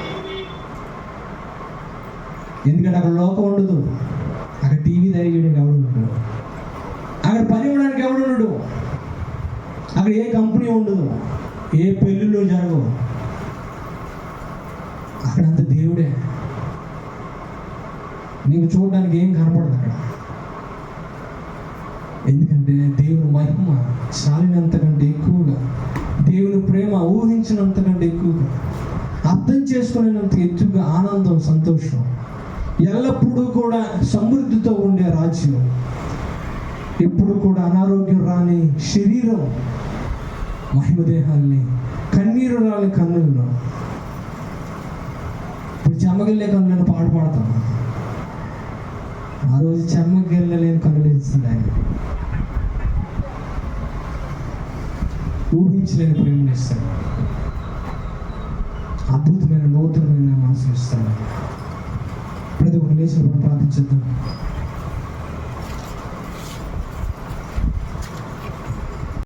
ఎందుకంటే అక్కడ లోకం ఉండదు, అక్కడ టీవీ తయారు చేయడానికి ఎవడు ఉండడు, అక్కడ పని ఇవ్వడానికి ఎవడు ఉండడు, అక్కడ ఏ కంపెనీ ఉండదు, ఏ పెళ్ళిళ్ళు జరగవు, అక్కడంతా దేవుడే. నీకు చూడడానికి ఏం కనపడదు అక్కడ. ఎందుకంటే దేవుని మహిమ చాలినంతకంటే ఎక్కువగా, దేవుని ప్రేమ ఊహించినంతకంటే ఎక్కువగా, అర్థం చేసుకునేంత ఎక్కువగా ఆనందం, సంతోషం, ఎల్లప్పుడూ కూడా సమృద్ధితో ఉండే రాజ్యం, ఎప్పుడు కూడా అనారోగ్యం రాని శరీరం, మహిమదేహాన్ని, కన్నీరు రాని కన్నులను. ఇప్పుడు చెమ్మగిల్లే కన్నులను పాడతాం, ఆ రోజు చెమ్మగిల్లలేని కన్నులు ఇస్తుంది ఆయన. ఊహించలేని ప్రేమను ఇస్తాడు, అద్భుతమైన నూతనమైన మనసు ఇస్తాడు. ప్రతి ఒక్క లేచినప్పుడు ప్రార్థించేద్దాం.